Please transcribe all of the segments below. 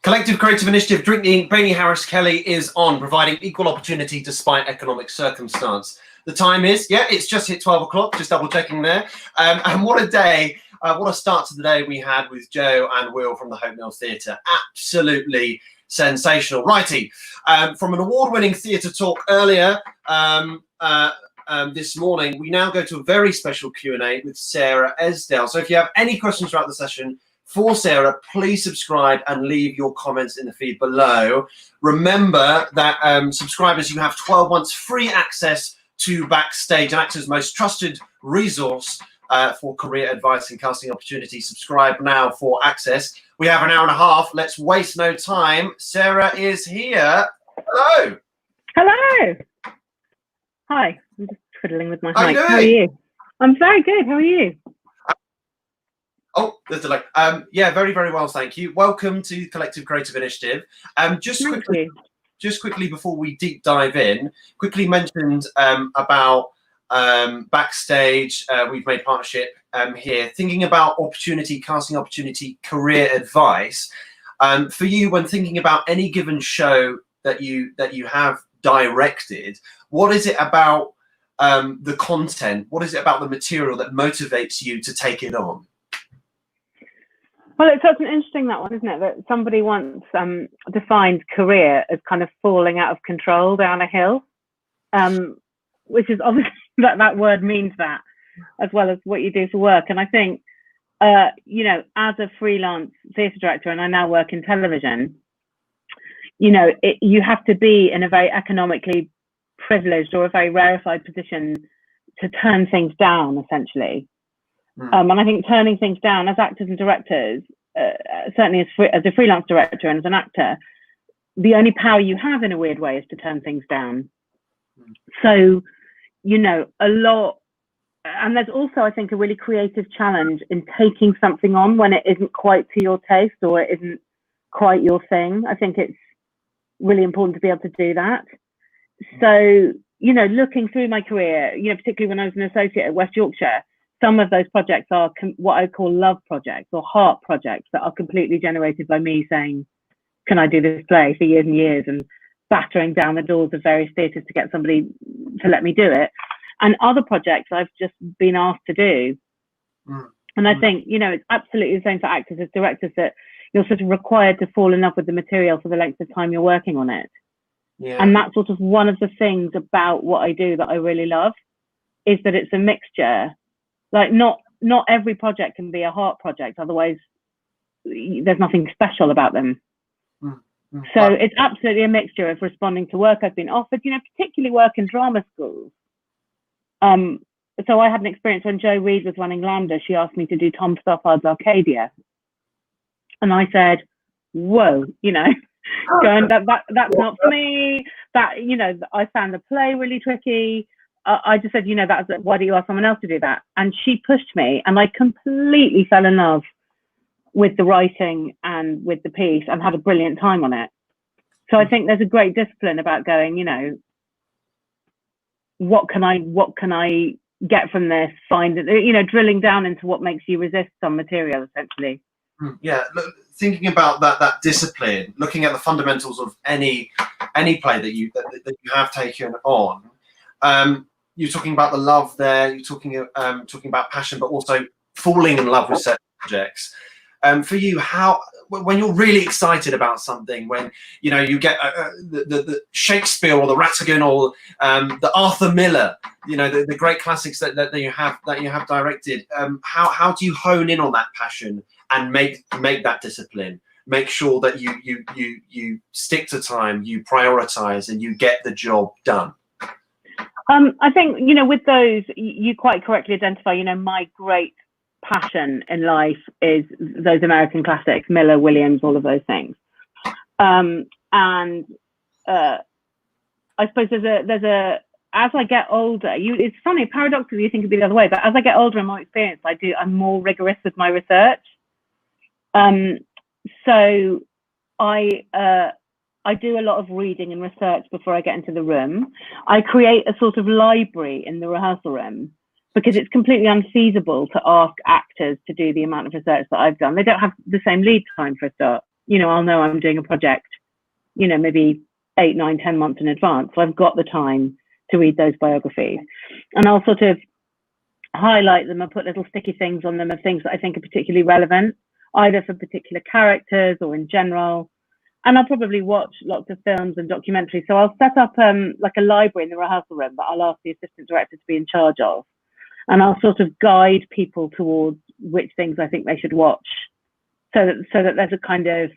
Collective Creative Initiative Drinking Brainy Harris Kelly is on, providing equal opportunity despite economic circumstance. The time is, it's just hit 12 o'clock, just double checking there. And what a day, what a start to the day we had with Joe and Will from the Hope Mill Theatre. Absolutely sensational. Righty, from an award-winning theatre talk earlier this morning, we now go to a very special Q&A with Sarah Esdaile. So if you have any questions throughout the session for Sarah, please subscribe and leave your comments in the feed below. Remember that subscribers, you have 12 months free access to Backstage, an actor's most trusted resource for career advice and casting opportunities. Subscribe now for access. We have an hour and a half. Let's waste no time. Sarah is here. Hello. Hello. Hi. I'm just twiddling with my mic. How are you? I'm very good. How are you? Oh, there's a delay. Yeah, very, very well, thank you. Welcome to Collective Creative Initiative. Just quickly before we deep dive in, quickly mentioned about Backstage. We've made partnership here, thinking about opportunity, casting opportunity, career advice. For you, when thinking about any given show that you have directed, what is it about the content? What is it about the material that motivates you to take it on? Well, it's such an interesting that one, isn't it? That somebody once defined career as kind of falling out of control down a hill, which is obviously that word means that, as well as what you do for work. And I think, you know, as a freelance theatre director, and I now work in television, you know, you have to be in a very economically privileged or a very rarefied position to turn things down, essentially. And I think turning things down as actors and directors, certainly as a freelance director and as an actor, the only power you have in a weird way is to turn things down. So, you know, a lot, and there's also, I think, a really creative challenge in taking something on when it isn't quite to your taste or it isn't quite your thing. I think it's really important to be able to do that. So, you know, looking through my career, you know, particularly when I was an associate at West Yorkshire, some of those projects are what I call love projects or heart projects that are completely generated by me saying, can I do this play for years and years, and battering down the doors of various theatres to get somebody to let me do it. And other projects I've just been asked to do. And I think, you know, it's absolutely the same for actors as directors, that you're sort of required to fall in love with the material for the length of time you're working on it. And that's sort of one of the things about what I do that I really love, is that it's a mixture. Like not every project can be a heart project, otherwise there's nothing special about them. So it's absolutely a mixture of responding to work I've been offered, you know, particularly work in drama schools. So I had an experience when Jo Reed was running Lambda. She asked me to do Tom Stoppard's Arcadia, and I said, whoa, you know, going that's not for me. That, you know, I found the play really tricky. I just said, you know, why do you ask someone else to do that? And she pushed me, and I completely fell in love with the writing and with the piece, and had a brilliant time on it. So I think there's a great discipline about going, you know, what can I get from this? Find it, you know, drilling down into what makes you resist some material, essentially. Yeah, look, thinking about that discipline, looking at the fundamentals of any play that you have taken on. You're talking about the love there. You're talking about passion, but also falling in love with certain projects. For you, when you're really excited about something, when you know you get the Shakespeare or the Rattigan or the Arthur Miller, you know, the great classics that you have directed. How do you hone in on that passion and make that discipline? Make sure that you stick to time, you prioritize, and you get the job done. I think, you know, with those, you quite correctly identify, you know, my great passion in life is those American classics, Miller, Williams, all of those things. And I suppose there's a as I get older, it's funny, paradoxically you think it'd be the other way, but as I get older and more experienced, I'm more rigorous with my research. So I do a lot of reading and research before I get into the room. I create a sort of library in the rehearsal room, because it's completely unfeasible to ask actors to do the amount of research that I've done. They don't have the same lead time for a start. you know, I'll know I'm doing a project, you know, maybe 8, 9, 10 months in advance. So I've got the time to read those biographies, and I'll sort of highlight them and put little sticky things on them of things that I think are particularly relevant, either for particular characters or in general. And I'll probably watch lots of films and documentaries. So I'll set up like a library in the rehearsal room that I'll ask the assistant director to be in charge of. And I'll sort of guide people towards which things I think they should watch, so that there's a kind of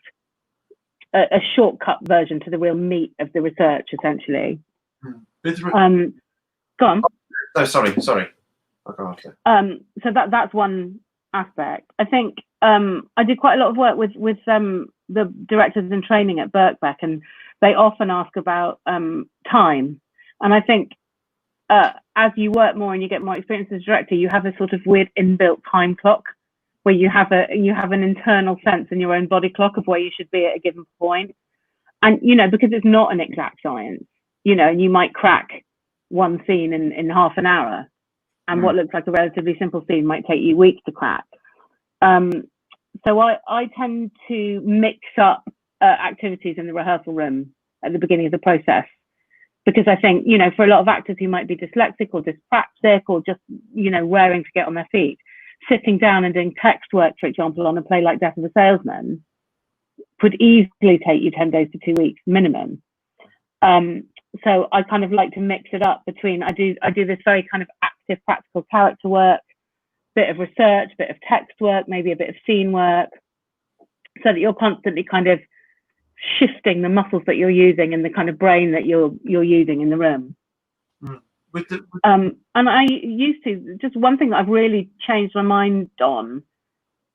a shortcut version to the real meat of the research, essentially. Go on. Oh, sorry. I'll go after. So that's one aspect. I think I did quite a lot of work with the directors in training at Birkbeck, and they often ask about time. And I think as you work more and you get more experience as a director, you have a sort of weird inbuilt time clock where you have an internal sense in your own body clock of where you should be at a given point. And, you know, because it's not an exact science, you know, and you might crack one scene in half an hour, and what looks like a relatively simple scene might take you weeks to crack. So I tend to mix up activities in the rehearsal room at the beginning of the process, because I think, you know, for a lot of actors who might be dyslexic or dyspraxic or just, you know, raring to get on their feet, sitting down and doing text work, for example, on a play like Death of a Salesman could easily take you 10 days to 2 weeks minimum. So I kind of like to mix it up between, I do this very kind of active practical character work, bit of research, bit of text work, maybe a bit of scene work, so that you're constantly kind of shifting the muscles that you're using and the kind of brain that you're using in the room. And I used to, just one thing that I've really changed my mind on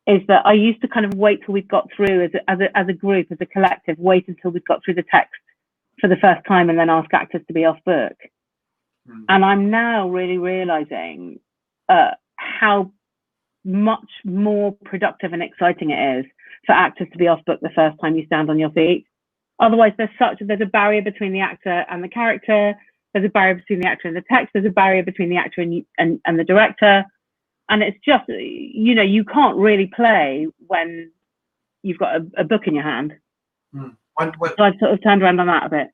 is that I used to kind of wait till we got through as a group, as a collective, wait until we got through the text for the first time and then ask actors to be off book. And I'm now really realizing how much more productive and exciting it is for actors to be off book the first time you stand on your feet. Otherwise, there's a barrier between the actor and the character. There's a barrier between the actor and the text. There's a barrier between the actor and the director. And it's just, you know, you can't really play when you've got a book in your hand. So I've sort of turned around on that a bit.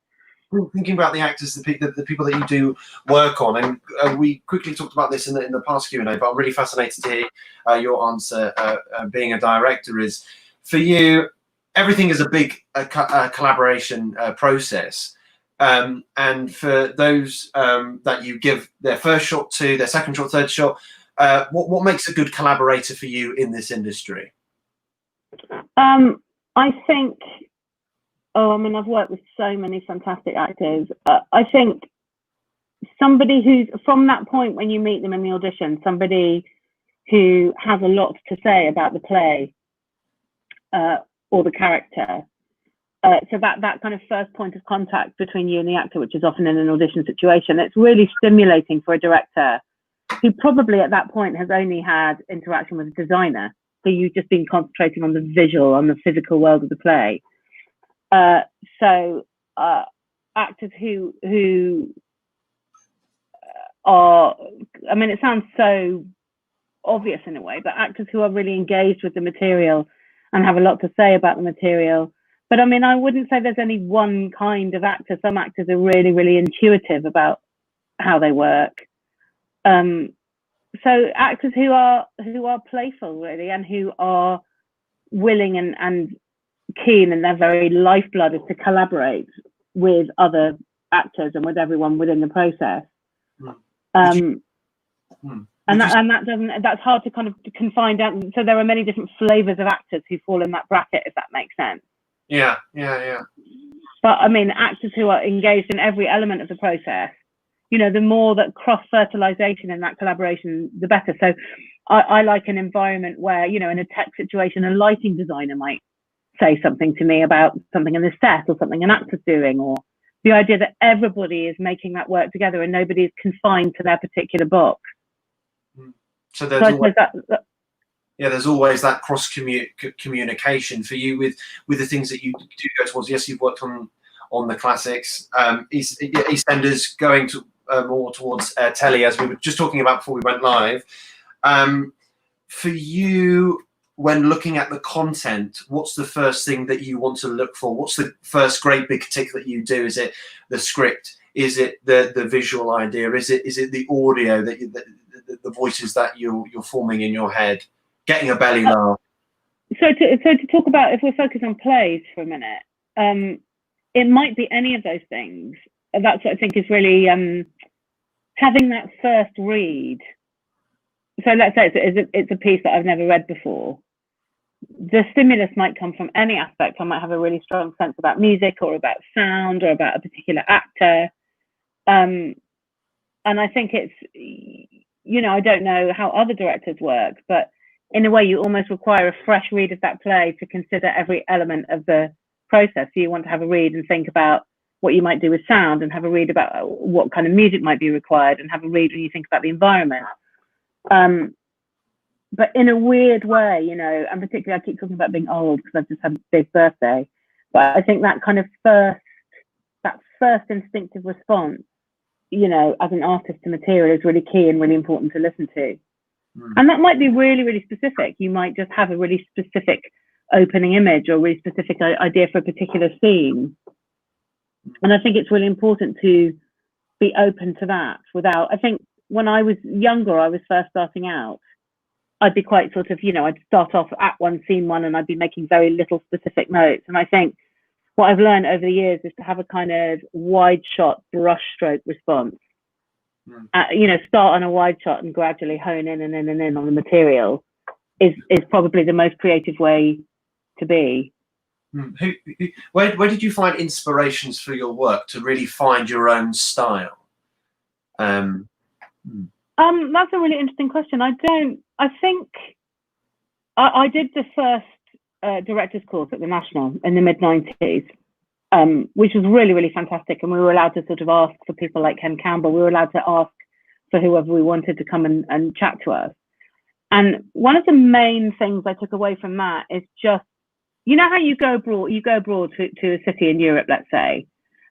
Thinking about the actors, the people that you do work on, and we quickly talked about this in the past Q&A, but I'm really fascinated to hear your answer. Being a director, is for you, everything is a big collaboration process, and for those that you give their first shot to, their second shot, third shot, what makes a good collaborator for you in this industry? I think, I mean, I've worked with so many fantastic actors. I think somebody who's, from that point when you meet them in the audition, somebody who has a lot to say about the play or the character. So that kind of first point of contact between you and the actor, which is often in an audition situation, it's really stimulating for a director who probably at that point has only had interaction with a designer. So you've just been concentrating on the visual, on the physical world of the play. So actors who are, I mean, it sounds so obvious in a way, but actors who are really engaged with the material and have a lot to say about the material. But I mean, I wouldn't say there's any one kind of actor. Some actors are really, really intuitive about how they work. So actors who are playful, really, and who are willing and keen, and their very lifeblood is to collaborate with other actors and with everyone within the process. And that's hard to kind of confine down. So there are many different flavors of actors who fall in that bracket, if that makes sense. Yeah. But I mean, actors who are engaged in every element of the process, you know, the more that cross-fertilization in that collaboration, the better. So I like an environment where, you know, in a tech situation, a lighting designer might say something to me about something in the set or something an actor's doing, or the idea that everybody is making that work together and nobody is confined to their particular box. So there's always that cross communication for you with the things that you do go towards. Yes, you've worked on the classics, EastEnders, going to more towards telly, as we were just talking about before we went live. For you, when looking at the content, what's the first thing that you want to look for? What's the first great big tick that you do? Is it the script? Is it the visual idea? Is it the audio that the voices that you're forming in your head? Getting a belly laugh. So to talk about, if we're focused on plays for a minute, it might be any of those things. That's what I think is really having that first read. So let's say it's a piece that I've never read before. The stimulus might come from any aspect. I might have a really strong sense about music or about sound or about a particular actor. And I think it's, you know, I don't know how other directors work, but in a way you almost require a fresh read of that play to consider every element of the process. So you want to have a read and think about what you might do with sound, and have a read about what kind of music might be required, and have a read when you think about the environment. But in a weird way, you know, and particularly I keep talking about being old because I've just had a big birthday, but I think that kind of first instinctive response, you know, as an artist to material is really key and really important to listen to. And that might be really, really specific. You might just have a really specific opening image or a really specific idea for a particular scene. And I think it's really important to be open to that without, I think when I was younger, I was first starting out, I'd be quite sort of, you know, I'd start off at one, scene one, and I'd be making very little specific notes. And I think what I've learned over the years is to have a kind of wide shot brush stroke response. You know, start on a wide shot and gradually hone in and in and in on the material is probably the most creative way to be. Where did you find inspirations for your work to really find your own style? That's a really interesting question. I think I did the first director's course at the National in the mid-90s, which was really, really fantastic. And we were allowed to sort of ask for people like Ken Campbell. We were allowed to ask for whoever we wanted to come and chat to us. And one of the main things I took away from that is just, you know how you go abroad to a city in Europe, let's say,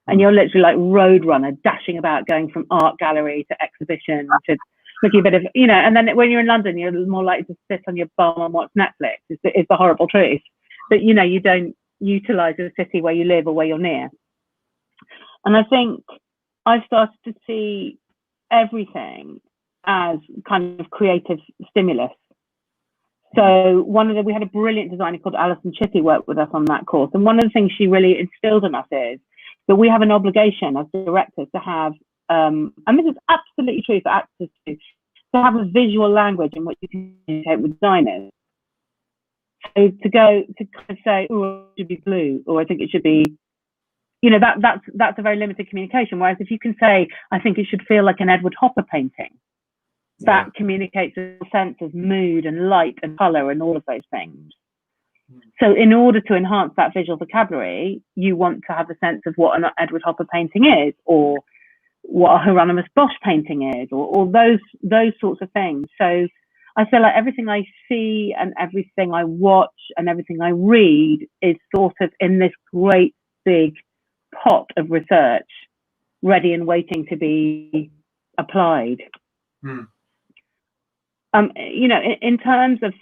and you're literally like road runner, dashing about, going from art gallery to exhibition to looking a bit of, you know, and then when you're in London, you're more likely to sit on your bum and watch Netflix. It's the horrible truth. But, you know, you don't utilize the city where you live or where you're near. And I think I've started to see everything as kind of creative stimulus. So we had a brilliant designer called Alison Chippy work with us on that course. And one of the things she really instilled in us is that we have an obligation as directors to have, and this is absolutely true for actors too, to have a visual language in which you communicate with designers. So to kind of say, oh, it should be blue, or I think it should be, you know, that's a very limited communication. Whereas if you can say, I think it should feel like an Edward Hopper painting, that communicates a sense of mood and light and color and all of those things. So in order to enhance that visual vocabulary, you want to have a sense of what an Edward Hopper painting is, or what a Hieronymus Bosch painting is, or those sorts of things. So I feel like everything I see and everything I watch and everything I read is sort of in this great big pot of research, ready and waiting to be applied. You know, in terms of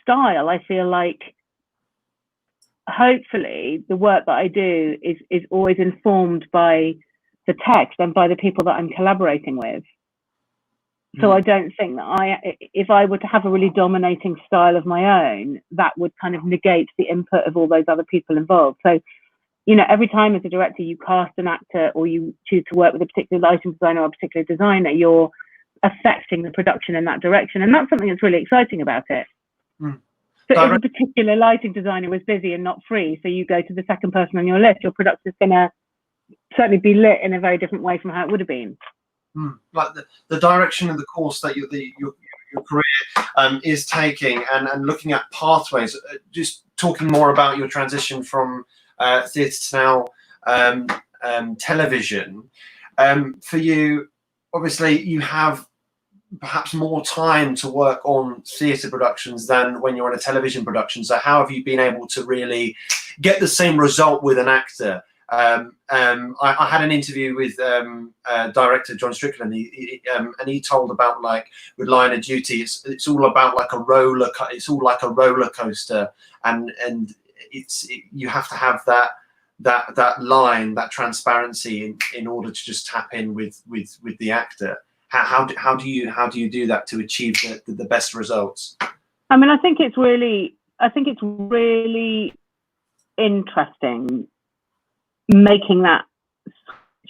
style, I feel like hopefully the work that I do is always informed by the text and by the people that I'm collaborating with. So I don't think that if I were to have a really dominating style of my own, that would kind of negate the input of all those other people involved. So, you know, every time as a director you cast an actor or you choose to work with a particular lighting designer or a particular designer, you're affecting the production in that direction. And that's something that's really exciting about it. So if a particular lighting designer was busy and not free, so you go to the second person on your list, your production is going to certainly be lit in a very different way from how it would have been. Like the direction of the course that your career is taking, and looking at pathways, just talking more about your transition from theatre to now television. For you, obviously, you have perhaps more time to work on theatre productions than when you're on a television production. So how have you been able to really get the same result with an actor I had an interview with director John Strickland, and he told about, like, with Line of Duty, it's all about like a roller. It's all like a roller coaster, and you have to have that line, that transparency in order to just tap in with the actor. How do you do that to achieve the best results? I mean, I think it's really interesting making that.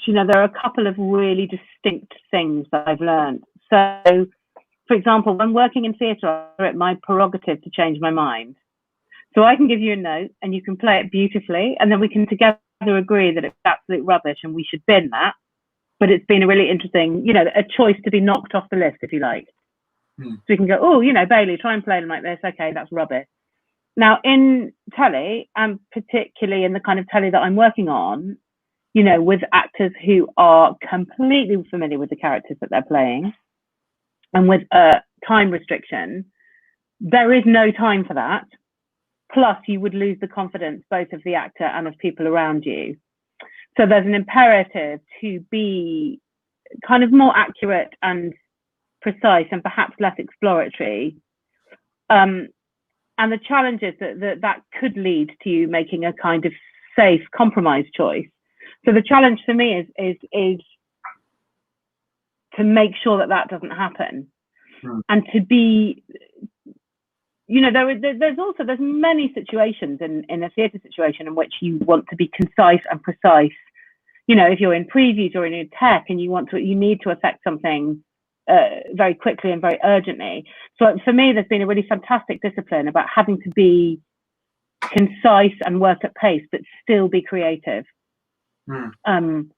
You know, there are a couple of really distinct things that I've learned. So, for example, when working in theatre, it's my prerogative to change my mind. So I can give you a note and you can play it beautifully, and then we can together agree that it's absolute rubbish and we should bin that. But it's been a really interesting, you know, a choice to be knocked off the list, if you like. So we can go, oh, you know, Bailey, try and play them like this. Okay, that's rubbish. Now, in telly, and particularly in the kind of telly that I'm working on, you know, with actors who are completely familiar with the characters that they're playing, and with a time restriction, there is no time for that. Plus, you would lose the confidence both of the actor and of people around you. So there's an imperative to be kind of more accurate and precise and perhaps less exploratory. And the challenge is that could lead to you making a kind of safe compromise choice. So the challenge for me is to make sure that doesn't happen, and to be, you know, there's many situations in a theatre situation in which you want to be concise and precise. You know, if you're in previews or in a tech and you need to affect something very quickly and very urgently. So for me, there's been a really fantastic discipline about having to be concise and work at pace, but still be creative. And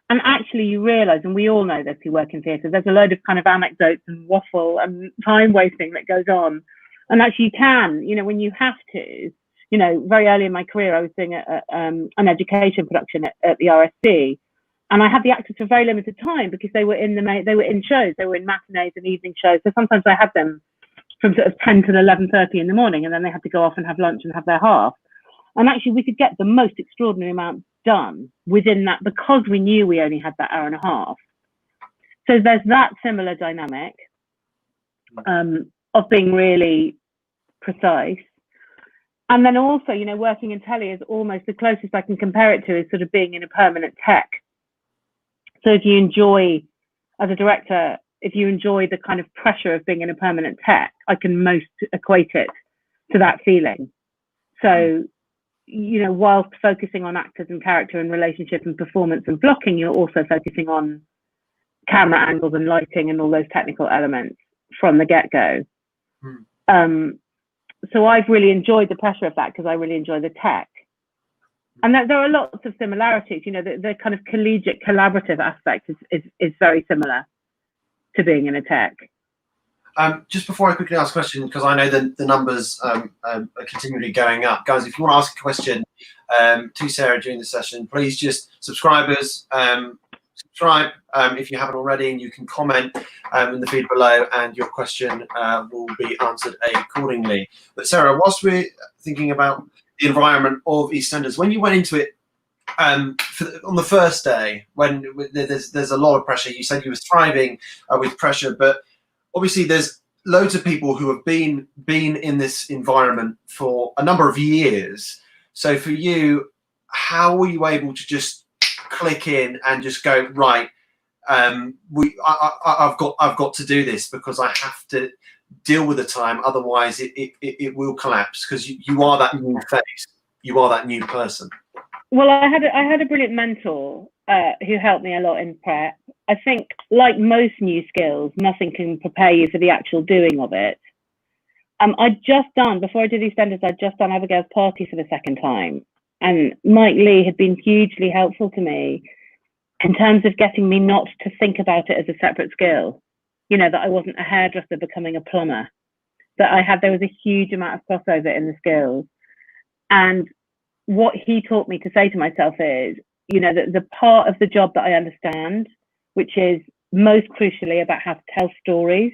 actually you realize, and we all know this who work in theatre, there's a load of kind of anecdotes and waffle and time wasting that goes on. And actually you can, you know, when you have to, you know, very early in my career, I was doing an education production at the RSC, and I had the actors for very limited time because they were in shows, they were in matinees and evening shows. So sometimes I had them from sort of 10 to 11:30 in the morning, and then they had to go off and have lunch and have their half. And actually we could get the most extraordinary amount done within that because we knew we only had that hour and a half. So there's that similar dynamic of being really precise. And then also, you know, working in telly is almost the closest I can compare it to is sort of being in a permanent tech. So if you enjoy, as a director, if you enjoy the kind of pressure of being in a permanent tech, I can most equate it to that feeling. So, you know, whilst focusing on actors and character and relationship and performance and blocking, you're also focusing on camera angles and lighting and all those technical elements from the get-go. So I've really enjoyed the pressure of that because I really enjoy the tech. And there are lots of similarities, you know, the kind of collegiate collaborative aspect is very similar to being in a tech. Just before I quickly ask a question, because I know the numbers are continually going up. Guys, if you want to ask a question to Sarah during the session, please just subscribe if you haven't already, and you can comment in the feed below, and your question will be answered accordingly. But Sarah, whilst we're thinking about the environment of EastEnders, when you went into it on the first day, when there's a lot of pressure, you said you were thriving with pressure, but obviously there's loads of people who have been in this environment for a number of years. So for you, how were you able to just click in and just go, right, I've got to do this because I have to deal with the time, otherwise it will collapse, because you are that new face, you are that new person? Well, I had a brilliant mentor who helped me a lot in prep. I think, like most new skills, nothing can prepare you for the actual doing of it. Before I did EastEnders, I'd just done Abigail's Party for the second time. And Mike Leigh had been hugely helpful to me in terms of getting me not to think about it as a separate skill. You know, that I wasn't a hairdresser becoming a plumber, that there was a huge amount of crossover in the skills. And what he taught me to say to myself is, you know, that the part of the job that I understand, which is most crucially about how to tell stories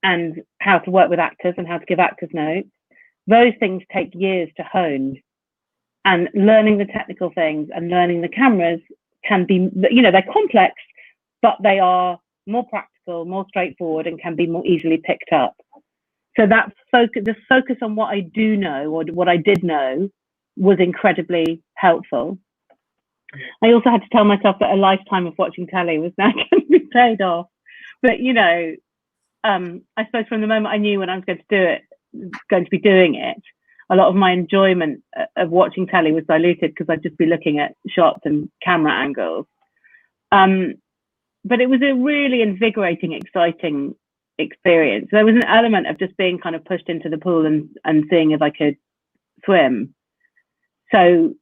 and how to work with actors and how to give actors notes, those things take years to hone. and learning the technical things and learning the cameras can be, you know, they're complex, but they are more practical, more straightforward, and can be more easily picked up. So that the focus on what I do know, or what I did know, was incredibly helpful. I also had to tell myself that a lifetime of watching telly was now going to be paid off. But, you know, I suppose from the moment I knew when I was going to be doing it, a lot of my enjoyment of watching telly was diluted because I'd just be looking at shots and camera angles. But it was a really invigorating, exciting experience. There was an element of just being kind of pushed into the pool and seeing if I could swim. So,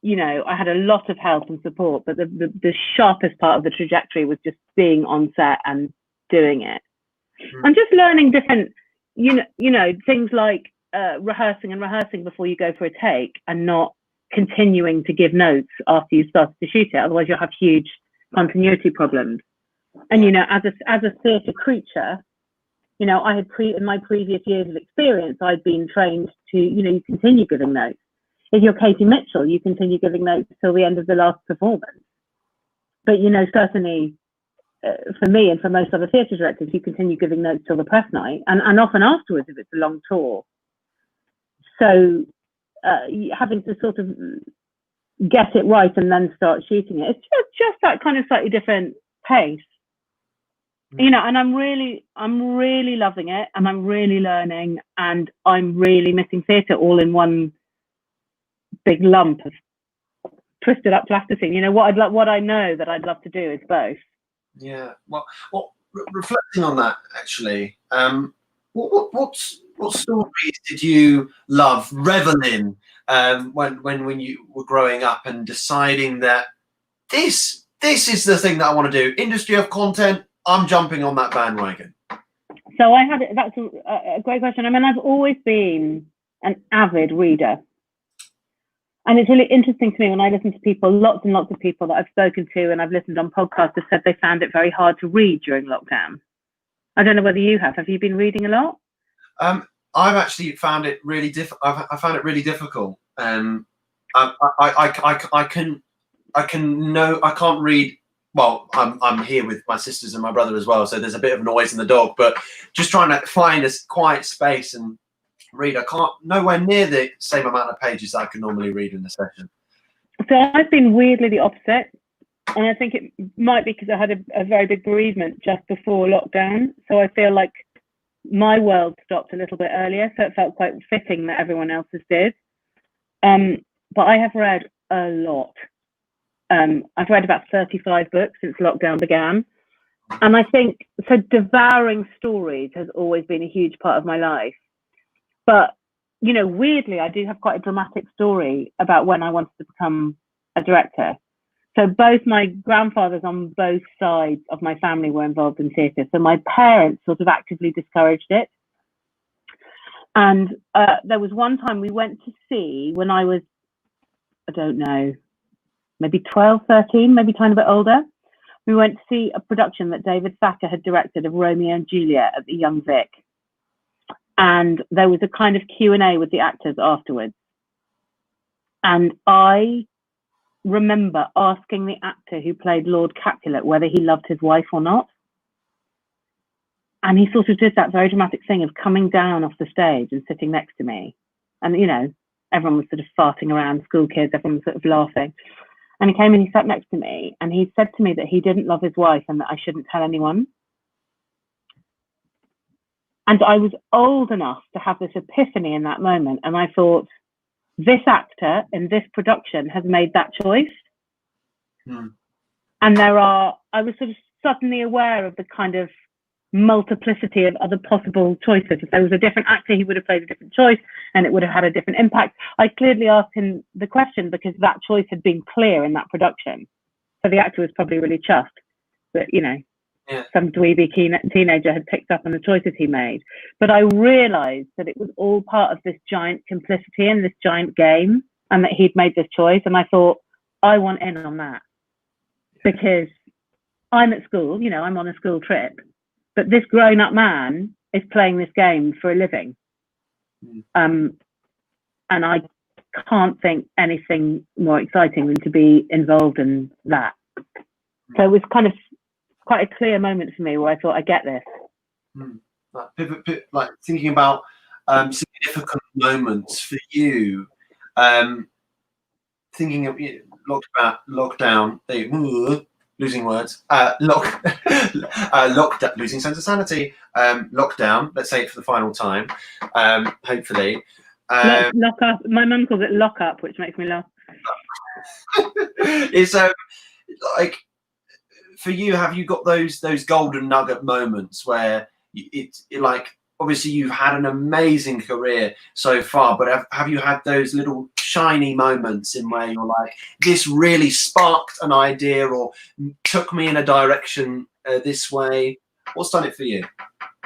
you know, I had a lot of help and support, but the sharpest part of the trajectory was just being on set and doing it. And just learning different, you know, things like rehearsing before you go for a take, and not continuing to give notes after you started to shoot it. Otherwise you'll have huge continuity problems. And, you know, as a theatre creature, you know, I had in my previous years of experience, I'd been trained to, you know, you continue giving notes. If you're Katie Mitchell, you continue giving notes till the end of the last performance. But, you know, certainly for me and for most other theatre directors, you continue giving notes till the press night, and often afterwards if it's a long tour. So having to sort of get it right and then start shooting it, it's just that kind of slightly different pace. You know, and I'm really loving it, and I'm really learning, and I'm really missing theatre all in one big lump of twisted up plasticine. You know, what I know that I'd love to do is both. Yeah. Well, reflecting on that, actually, what stories did you love, revel in, when you were growing up and deciding that this is the thing that I want to do? Industry of content, I'm jumping on that bandwagon. So that's a great question. I mean, I've always been an avid reader. And it's really interesting to me when I listen to people, lots and lots of people that I've spoken to and I've listened on podcasts have said they found it very hard to read during lockdown. I don't know whether you have. Have you been reading a lot? I've actually found it really I found it really difficult. I can't read. Well, I'm here with my sisters and my brother as well, so there's a bit of noise in the dog. But just trying to find a quiet space and read, I can't, nowhere near the same amount of pages that I can normally read in a session. So I've been weirdly the opposite, and I think it might be because I had a very big bereavement just before lockdown. So I feel like my world stopped a little bit earlier, so it felt quite fitting that everyone else's did. But I have read a lot. I've read about 35 books since lockdown began. And I think, so devouring stories has always been a huge part of my life. But, you know, weirdly, I do have quite a dramatic story about when I wanted to become a director. So both my grandfathers on both sides of my family were involved in theatre. So my parents sort of actively discouraged it. And there was one time we went to see, when I was, I don't know, maybe 12, 13, maybe a tiny bit older. We went to see a production that David Thacker had directed of Romeo and Juliet at the Young Vic. And there was a kind of Q&A with the actors afterwards. And I remember asking the actor who played Lord Capulet whether he loved his wife or not. And he sort of did that very dramatic thing of coming down off the stage and sitting next to me. And, you know, everyone was sort of farting around, school kids, everyone was sort of laughing. And he came and he sat next to me and he said to me that he didn't love his wife and that I shouldn't tell anyone. And I was old enough to have this epiphany in that moment. And I thought, this actor in this production has made that choice. And I was sort of suddenly aware of the kind of multiplicity of other possible choices. If there was a different actor, he would have played a different choice and it would have had a different impact. I clearly asked him the question because that choice had been clear in that production. So the actor was probably really chuffed that, you know, some dweeby teenager had picked up on the choices he made. But I realized that it was all part of this giant complicity and this giant game, and that he'd made this choice. And I thought, I want in on that, because I'm at school, you know, I'm on a school trip, but this grown-up man is playing this game for a living. And I can't think anything more exciting than to be involved in that. So it was kind of quite a clear moment for me where I thought, I get this. Like thinking about significant moments for you, thinking of lockdown, losing words, lockdown, losing sense of sanity, lockdown, let's say it for the final time, hopefully. Lock up. My mum calls it lock up, which makes me laugh. It's like, for you, have you got those golden nugget moments where it like, obviously you've had an amazing career so far, but have you had those little shiny moments in where you're like, this really sparked an idea or took me in a direction this way? What's done it for you?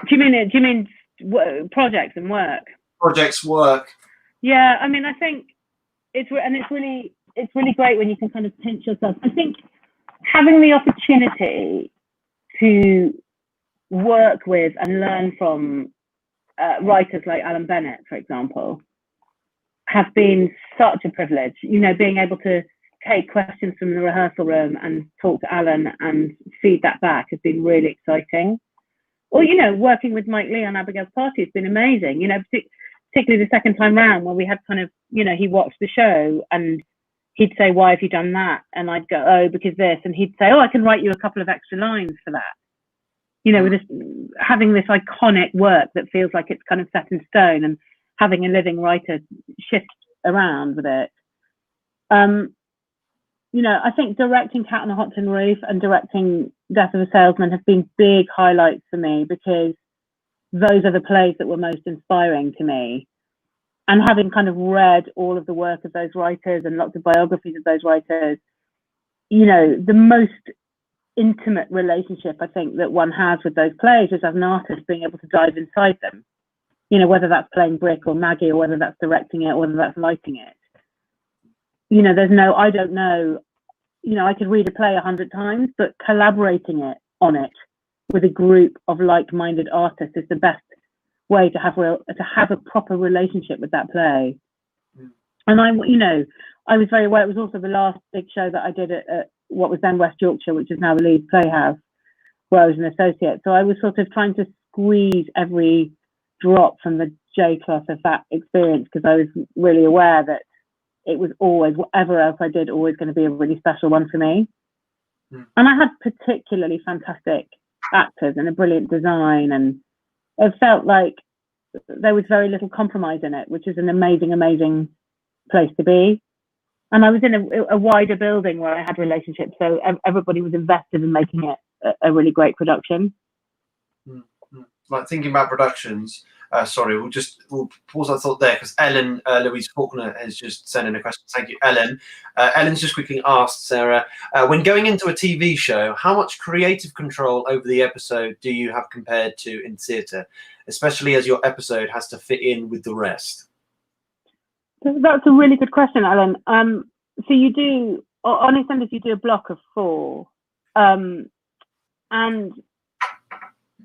Do you mean projects and work? Projects, work. Yeah, I mean, I think it's really great when you can kind of pinch yourself. I think having the opportunity to work with and learn from writers like Alan Bennett, for example, have been such a privilege. You know, being able to take questions from the rehearsal room and talk to Alan and feed that back has been really exciting. Or, you know, working with Leigh on Abigail's Party has been amazing. You know, particularly the second time round where we had kind of, you know, he watched the show and he'd say, why have you done that? And I'd go, oh, because this. And he'd say, oh, I can write you a couple of extra lines for that. You know, with this, having this iconic work that feels like it's kind of set in stone and having a living writer shift around with it. You know, I think directing Cat on a Hot Tin Roof and directing Death of a Salesman have been big highlights for me because those are the plays that were most inspiring to me. And having kind of read all of the work of those writers and lots of biographies of those writers, you know, the most intimate relationship I think that one has with those plays is as an artist being able to dive inside them. You know, whether that's playing Brick or Maggie or whether that's directing it or whether that's lighting it. You know, I don't know, you know, I could read a play 100 times, but collaborating on it with a group of like-minded artists is the best way to have a proper relationship with that play. And I was very aware, it was also the last big show that I did at what was then West Yorkshire, which is now the Leeds Playhouse, where I was an associate. So I was sort of trying to squeeze every drop from the J-cloth of that experience because I was really aware that it was always, whatever else I did, always going to be a really special one for me. And I had particularly fantastic actors and a brilliant design, and it felt like there was very little compromise in it, which is an amazing, amazing place to be. And I was in a wider building where I had relationships, so everybody was invested in making it a really great production. Like thinking about productions, sorry, we'll pause our thought there because Ellen Louise Faulkner has just sent in a question. Thank you, Ellen. Ellen's just quickly asked Sarah, when going into a TV show, how much creative control over the episode do you have compared to in theatre, especially as your episode has to fit in with the rest? That's a really good question, Alan. So you do, on EastEnders, you do a block of 4. And,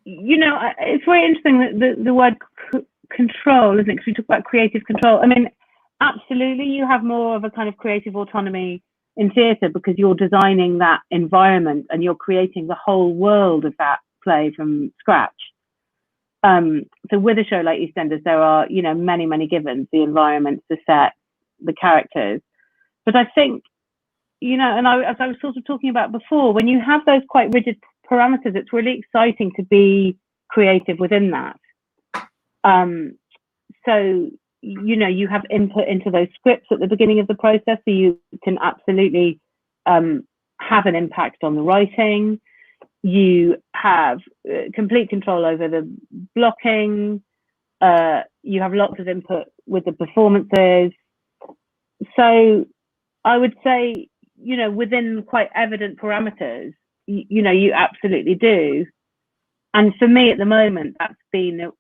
you know, it's very interesting that the word control, isn't it? Because we talk about creative control. I mean, absolutely, you have more of a kind of creative autonomy in theatre because you're designing that environment and you're creating the whole world of that play from scratch. So with a show like EastEnders, there are, you know, many, many givens, the environments, the set, the characters. But I think, you know, and as I was sort of talking about before, when you have those quite rigid parameters, it's really exciting to be creative within that. So, you know, you have input into those scripts at the beginning of the process, so you can absolutely have an impact on the writing. You have complete control over the blocking. You have lots of input with the performances. So I would say, you know, within quite evident parameters, you know, you absolutely do. And for me at the moment, that's been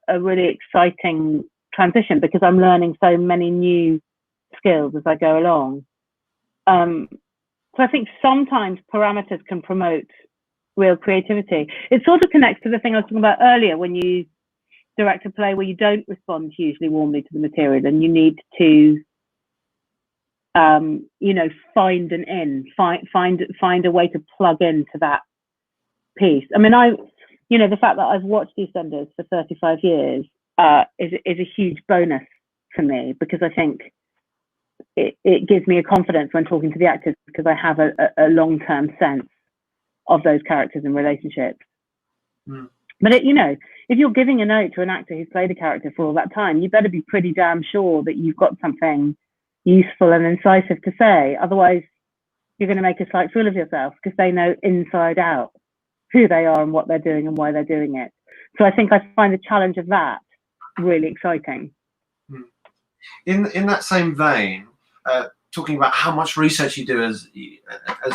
a really exciting transition because I'm learning so many new skills as I go along. So I think sometimes parameters can promote real creativity. It sort of connects to the thing I was talking about earlier when you direct a play where you don't respond hugely warmly to the material and you need to you know, find a way to plug into that piece. I mean, you know, the fact that I've watched EastEnders for 35 years is a huge bonus for me, because I think it gives me a confidence when talking to the actors, because I have a long-term sense of those characters and relationships. But you know, if you're giving a note to an actor who's played a character for all that time, you better be pretty damn sure that you've got something useful and incisive to say. Otherwise, you're going to make a slight fool of yourself, because they know inside out who they are and what they're doing and why they're doing it. So I think I find the challenge of that really exciting. In that same vein, talking about how much research you do as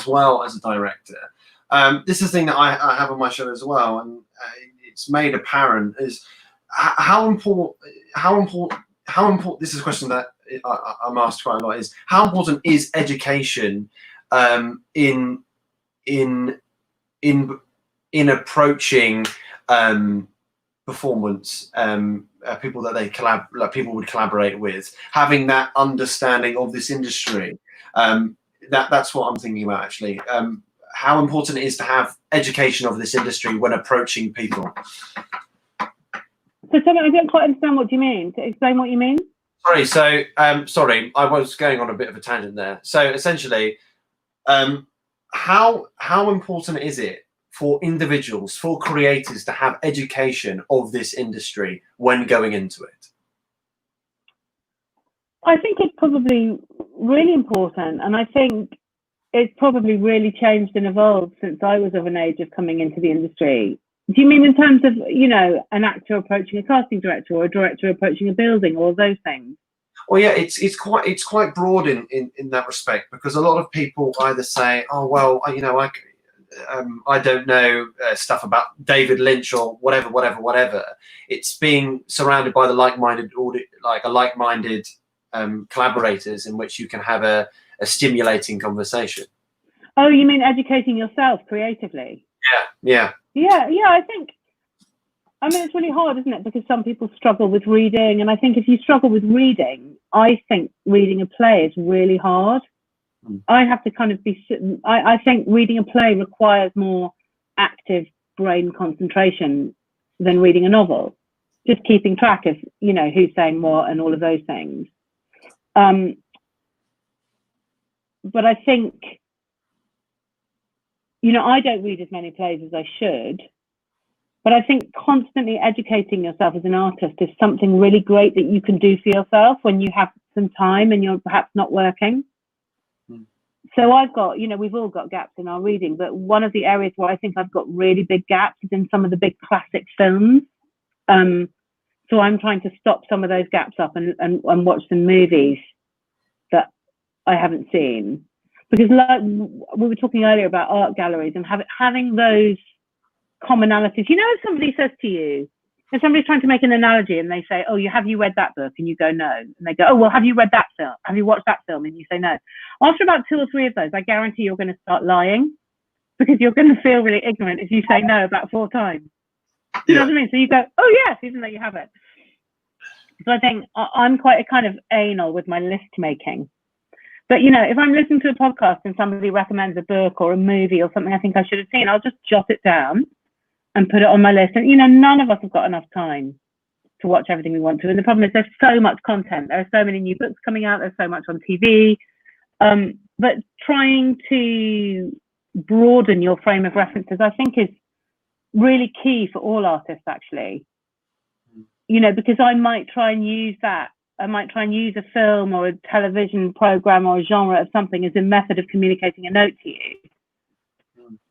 well as a director, this is a thing that I have on my show as well, and it's made apparent is how important. This is a question that I'm asked quite a lot: is how important is education in approaching performance, people that people would collaborate with, having that understanding of this industry. That's what I'm thinking about, actually. How important it is to have education of this industry when approaching people. So tell me, I don't quite understand what you mean. To explain what you mean. Sorry. So sorry, I was going on a bit of a tangent there. So essentially, how important is it for individuals, for creators, to have education of this industry when going into it? I think it's probably really important, and I think it's probably really changed and evolved since I was of an age of coming into the industry. Do you mean in terms of, you know, an actor approaching a casting director, or a director approaching a building, or those things? Well, yeah, it's quite broad in that respect, because a lot of people either say, oh well, you know, I don't know stuff about David Lynch or whatever. It's being surrounded by the like-minded collaborators in which you can have a stimulating conversation. Oh, you mean educating yourself creatively? Yeah. I think, I mean, it's really hard, isn't it? Because some people struggle with reading, and I think if you struggle with reading, I think reading a play is really hard. I have to kind of I think reading a play requires more active brain concentration than reading a novel. Just keeping track of, you know, who's saying what and all of those things. But I think, you know, I don't read as many plays as I should, but I think constantly educating yourself as an artist is something really great that you can do for yourself when you have some time and you're perhaps not working. So I've got, you know, we've all got gaps in our reading, but one of the areas where I think I've got really big gaps is in some of the big classic films. So I'm trying to stop some of those gaps up and watch some movies that I haven't seen. Because like we were talking earlier about art galleries and having those commonalities. You know, if somebody says to you, if somebody's trying to make an analogy and they say, oh, have you read that book? And you go, no. And they go, oh, well, have you read that film? Have you watched that film? And you say, no. After about 2 or 3 of those, I guarantee you're going to start lying, because you're going to feel really ignorant if you say no about 4 times. You know what I mean? So you go, oh, yes, even though you haven't. So I think I'm quite a kind of anal with my list making. But, you know, if I'm listening to a podcast and somebody recommends a book or a movie or something I think I should have seen, I'll just jot it down and put it on my list. And, you know, none of us have got enough time to watch everything we want to. And the problem is there's so much content. There are so many new books coming out. There's so much on TV. But trying to broaden your frame of references, I think, is really key for all artists, actually. You know, because I might try and use that. I might try and use a film or a television program or a genre of something as a method of communicating a note to you.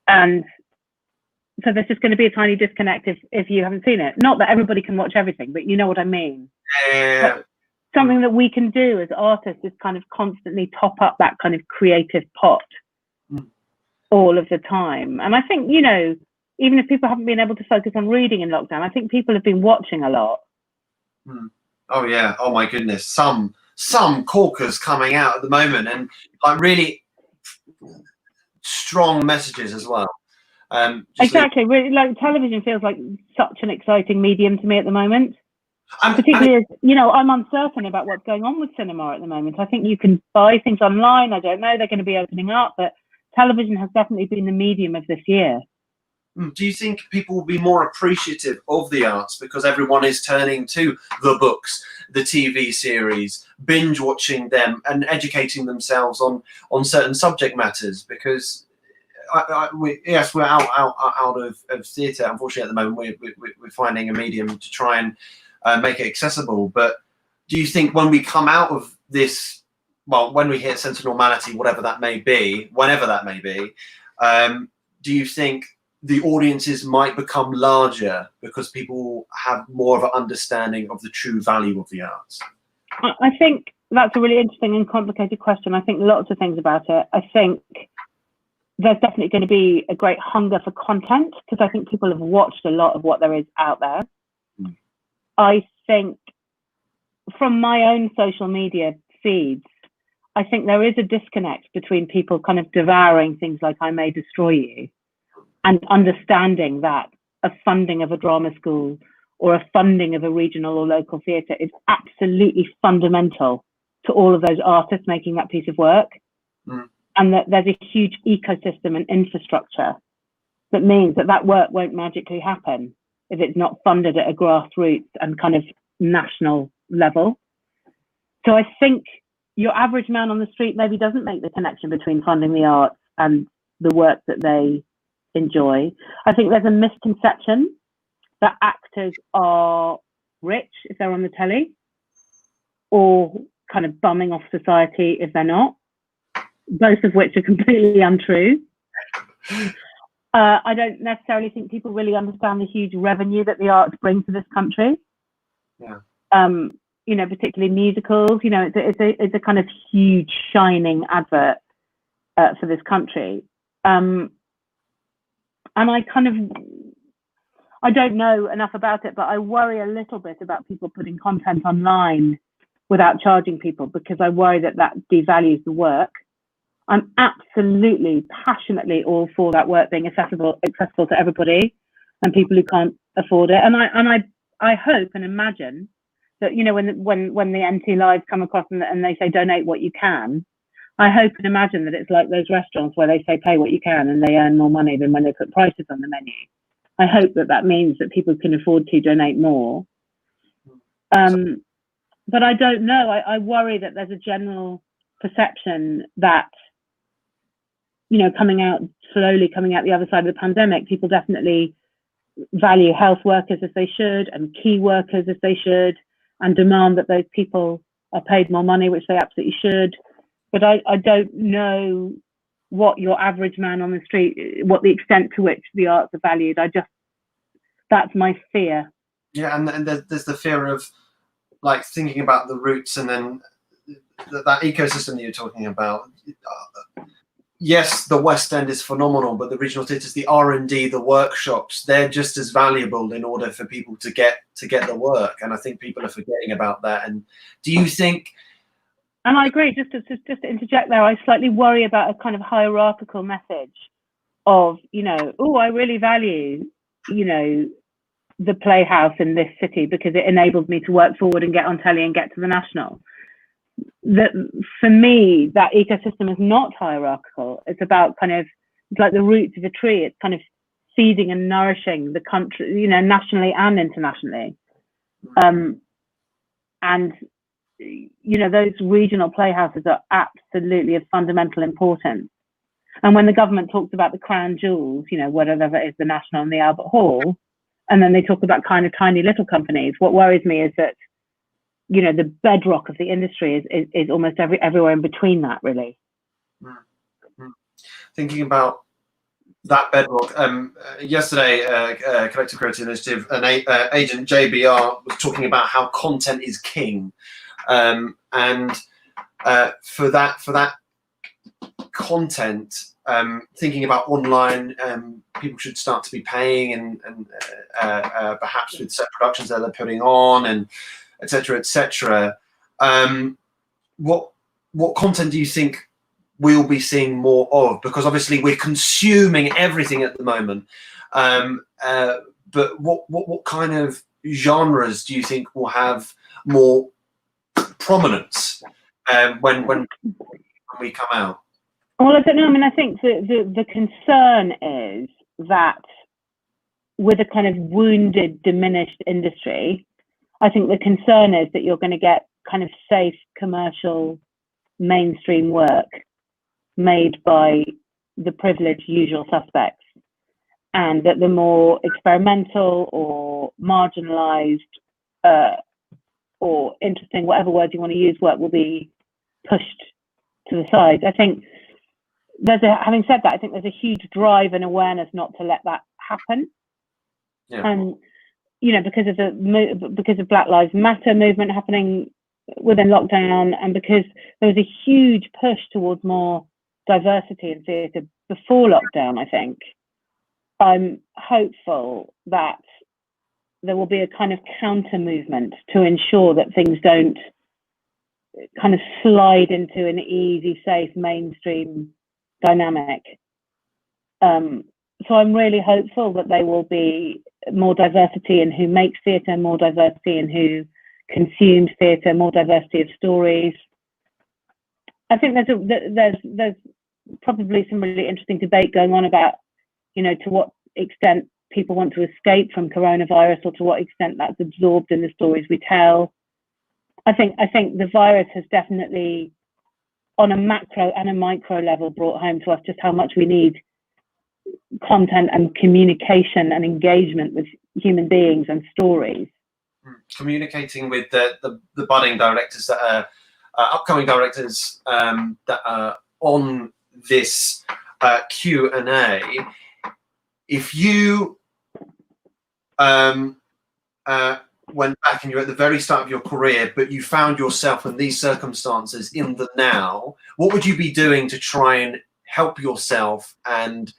And so there's just going to be a tiny disconnect if you haven't seen it. Not that everybody can watch everything, but you know what I mean. Yeah. But something that we can do as artists is kind of constantly top up that kind of creative pot all of the time. And I think, you know, even if people haven't been able to focus on reading in lockdown, I think people have been watching a lot. Oh yeah. Oh my goodness. Some corkers coming out at the moment, and like really strong messages as well. Exactly. Really, like television feels like such an exciting medium to me at the moment. Particularly as, you know, I'm uncertain about what's going on with cinema at the moment. I think you can buy things online. I don't know, they're going to be opening up, but television has definitely been the medium of this year. Do you think people will be more appreciative of the arts because everyone is turning to the books, the TV series, binge watching them and educating themselves on certain subject matters? Because yes, we're out of theatre. Unfortunately, at the moment, we're finding a medium to try and make it accessible. But do you think when we come out of this, well, when we hit a sense of normality, whatever that may be, whenever that may be, do you think the audiences might become larger because people have more of an understanding of the true value of the arts? I think that's a really interesting and complicated question. I think lots of things about it. I think there's definitely going to be a great hunger for content because I think people have watched a lot of what there is out there. I think from my own social media feeds, I think there is a disconnect between people kind of devouring things like I May Destroy You and understanding that a funding of a drama school or a funding of a regional or local theatre is absolutely fundamental to all of those artists making that piece of work. And that there's a huge ecosystem and infrastructure that means that that work won't magically happen if it's not funded at a grassroots and kind of national level. So I think your average man on the street maybe doesn't make the connection between funding the arts and the work that they enjoy. I think there's a misconception that actors are rich if they're on the telly or kind of bumming off society if they're not, both of which are completely untrue. I don't necessarily think people really understand the huge revenue that the arts bring to this country. You know, particularly musicals. You know, it's a kind of huge shining advert for this country. And I don't know enough about it, but I worry a little bit about people putting content online without charging people because I worry that that devalues the work. I'm absolutely, passionately all for that work being accessible to everybody and people who can't afford it. And I hope and imagine that, you know, when the NT Lives come across and they say donate what you can, I hope and imagine that it's like those restaurants where they say pay what you can and they earn more money than when they put prices on the menu. I hope that that means that people can afford to donate more. But I don't know. I worry that there's a general perception that, you know, slowly coming out the other side of the pandemic, people definitely value health workers as they should and key workers as they should and demand that those people are paid more money, which they absolutely should. But I don't know what your average man on the street, what the extent to which the arts are valued. That's my fear. Yeah, and there's the fear of like thinking about the roots and then that ecosystem that you're talking about. Yes, the West End is phenomenal, but the regional theatres, the R&D, the workshops, they're just as valuable in order for people to get the work. And I think people are forgetting about that. And do you think? And I agree. Just to interject there, I slightly worry about a kind of hierarchical message of, you know, oh, I really value, you know, the Playhouse in this city because it enabled me to work forward and get on telly and get to the National. That for me, that ecosystem is not hierarchical. It's about it's like the roots of a tree. It's kind of feeding and nourishing the country, you know, nationally and internationally. And you know, those regional playhouses are absolutely of fundamental importance. And when the government talks about the crown jewels, you know, whatever it is, the National and the Albert Hall, and then they talk about kind of tiny little companies, what worries me is that, you know, the bedrock of the industry is almost everywhere in between that, really. Thinking about that bedrock, yesterday, Collective Creative Initiative, an agent JBR was talking about how content is king, and for that content, thinking about online, people should start to be paying and perhaps with set productions that they're putting on and etc. etc. What content do you think we'll be seeing more of? Because obviously we're consuming everything at the moment, but what kind of genres do you think will have more prominence when we come out? Well, I don't know. I mean, I think the concern is that with a kind of wounded, diminished industry, I think the concern is that you're going to get kind of safe, commercial, mainstream work made by the privileged usual suspects, and that the more experimental or marginalized or interesting, whatever word you want to use, work will be pushed to the side. I think having said that, I think there's a huge drive and awareness not to let that happen. Yeah. And you know, because of Black Lives Matter movement happening within lockdown, and because there was a huge push towards more diversity in theatre before lockdown, I think I'm hopeful that there will be a kind of counter movement to ensure that things don't kind of slide into an easy, safe, mainstream dynamic. So I'm really hopeful that there will be more diversity in who makes theatre, more diversity in who consumes theatre, more diversity of stories. I think there's probably some really interesting debate going on about, you know, to what extent people want to escape from coronavirus, or to what extent that's absorbed in the stories we tell. I think the virus has definitely, on a macro and a micro level, brought home to us just how much we need content and communication and engagement with human beings and stories. Communicating with the budding directors that are upcoming directors that are on this Q&A. If you went back and you're at the very start of your career, but you found yourself in these circumstances in the now, what would you be doing to try and help yourself and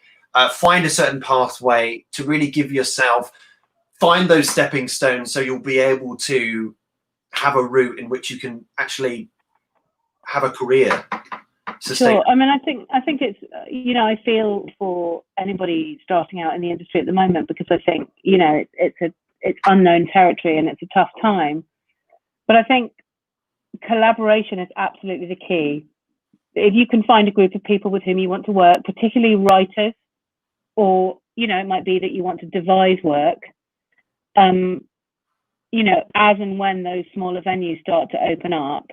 find a certain pathway to really give yourself, find those stepping stones so you'll be able to have a route in which you can actually have a career? Sure. I mean, I think it's, you know, I feel for anybody starting out in the industry at the moment, because I think, you know, it's unknown territory and it's a tough time. But I think collaboration is absolutely the key. If you can find a group of people with whom you want to work, particularly writers, or, you know, it might be that you want to devise work, you know, as and when those smaller venues start to open up,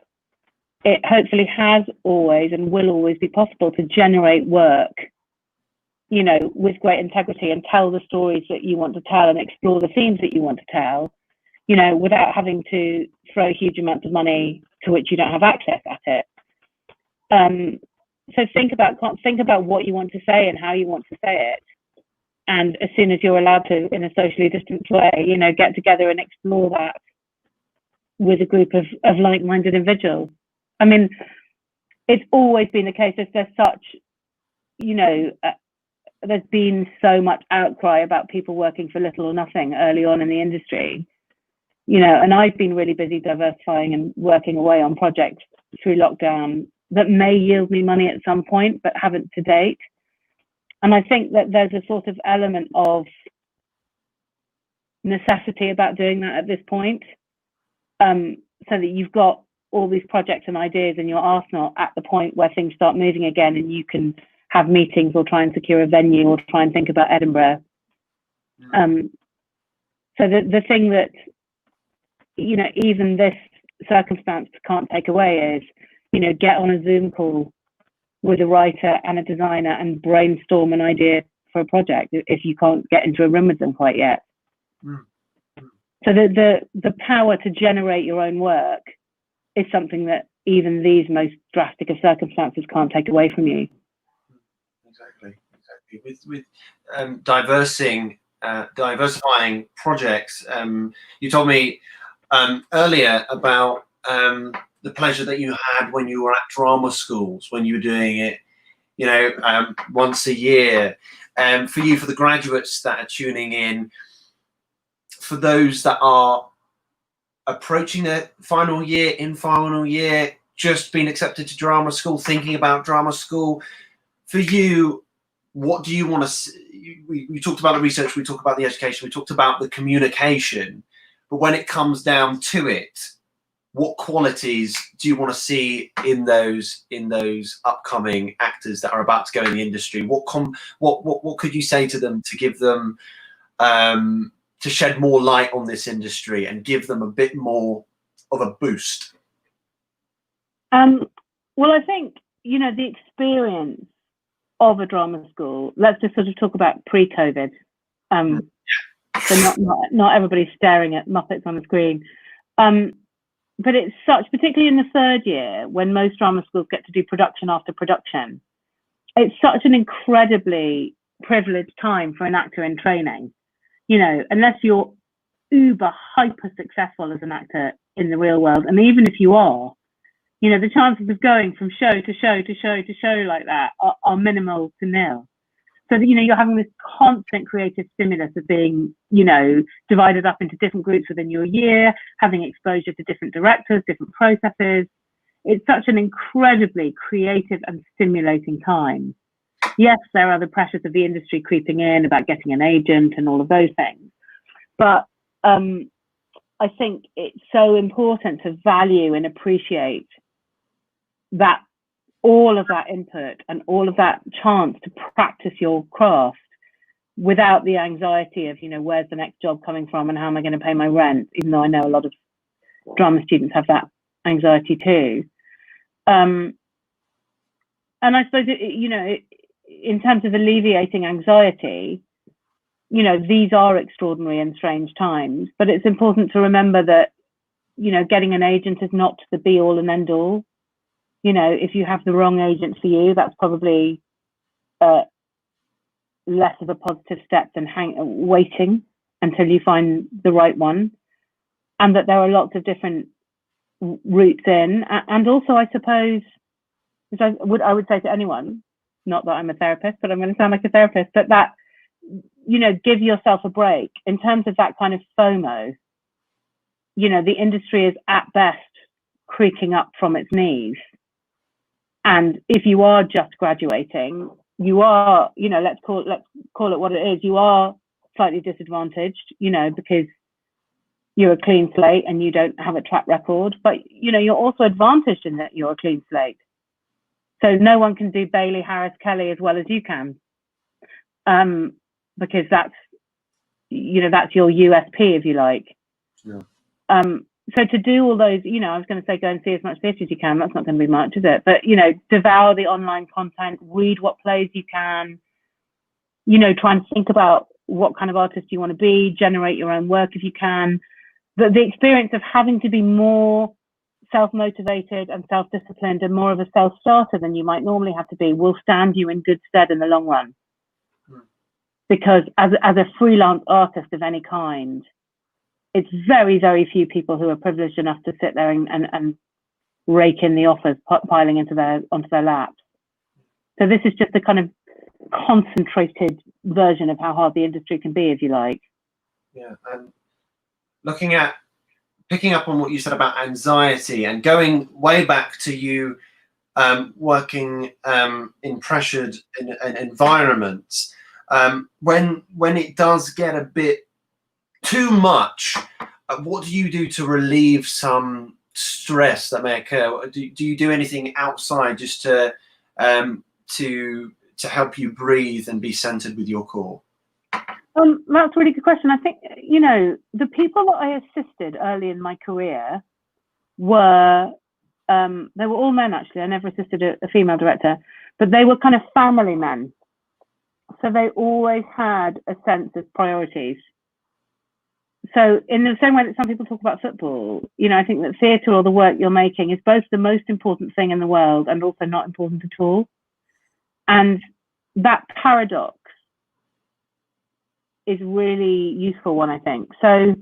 it hopefully has always and will always be possible to generate work, you know, with great integrity, and tell the stories that you want to tell and explore the themes that you want to tell, you know, without having to throw huge amounts of money to which you don't have access at it. So think about what you want to say and how you want to say it. And as soon as you're allowed to, in a socially distanced way, you know, get together and explore that with a group of like-minded individuals. I mean, it's always been the case. There's such, you know, there's been so much outcry about people working for little or nothing early on in the industry, you know, and I've been really busy diversifying and working away on projects through lockdown that may yield me money at some point, but haven't to date. And I think that there's a sort of element of necessity about doing that at this point, so that you've got all these projects and ideas in your arsenal at the point where things start moving again, and you can have meetings or try and secure a venue or try and think about Edinburgh. So the thing that, you know, even this circumstance can't take away is, you know, get on a Zoom call with a writer and a designer and brainstorm an idea for a project if you can't get into a room with them quite yet. So the power to generate your own work is something that even these most drastic of circumstances can't take away from you. Exactly. With diversifying projects, you told me earlier about the pleasure that you had when you were at drama schools, when you were doing it, you know, once a year. For you, for the graduates that are tuning in, for those that are approaching their final year, just been accepted to drama school, thinking about drama school, for you, what do you want to see? We talked about the research, we talked about the education, we talked about the communication. but when it comes down to it, what qualities do you want to see in those upcoming actors that are about to go in the industry? What could you say to them to give them to shed more light on this industry and give them a bit more of a boost? Well, I think, you know, the experience of a drama school, let's just sort of talk about pre-COVID. So not everybody's staring at Muppets on the screen. But it's such, particularly in the third year, when most drama schools get to do production after production, it's such an incredibly privileged time for an actor in training. You know, unless you're uber hyper successful as an actor in the real world, and even if you are, you know, the chances of going from show to show to show to show like that are minimal to nil. So that, you know, you're having this constant creative stimulus of being, you know, divided up into different groups within your year, having exposure to different directors, different processes. It's such an incredibly creative and stimulating time. Yes, there are the pressures of the industry creeping in about getting an agent and all of those things. But I think it's so important to value and appreciate that all of that input and all of that chance to practice your craft without the anxiety of, you know, where's the next job coming from and how am I going to pay my rent, even though I know a lot of drama students have that anxiety too. And I suppose, you know, in terms of alleviating anxiety, you know, these are extraordinary and strange times, but it's important to remember that, you know, getting an agent is not the be all and end all. You know, if you have the wrong agent for you, that's probably less of a positive step than waiting until you find the right one. And that there are lots of different routes in. And also, I suppose, which I would say to anyone, not that I'm a therapist, but I'm going to sound like a therapist, but that, you know, give yourself a break in terms of that kind of FOMO. You know, the industry is at best creaking up from its knees. And if you are just graduating, you are, you know, let's call it what it is. You are slightly disadvantaged, you know, because you're a clean slate and you don't have a track record. But, you know, you're also advantaged in that you're a clean slate. So no one can do Bailey, Harris, Kelly as well as you can, because that's, you know, that's your USP, if you like. Yeah. So to do all those, you know, I was going to say go and see as much theatre as you can. That's not going to be much, is it? But, you know, devour the online content, read what plays you can, you know, try and think about what kind of artist you want to be, generate your own work if you can. The experience of having to be more self-motivated and self-disciplined and more of a self-starter than you might normally have to be will stand you in good stead in the long run. Because as a freelance artist of any kind, it's very, very few people who are privileged enough to sit there and rake in the offers piling onto their laps. So this is just a kind of concentrated version of how hard the industry can be, if you like. Yeah, and picking up on what you said about anxiety and going way back to you working in pressured environments, when it does get a bit too much, what do you do to relieve some stress that may occur? Do you do anything outside just to help you breathe and be centered with your core? That's a really good question. I think, you know, the people that I assisted early in my career were, they were all men actually. I never assisted a female director, but they were kind of family men. So they always had a sense of priorities. So in the same way that some people talk about football, you know, I think that theatre or the work you're making is both the most important thing in the world and also not important at all. And that paradox is really useful one, I think. So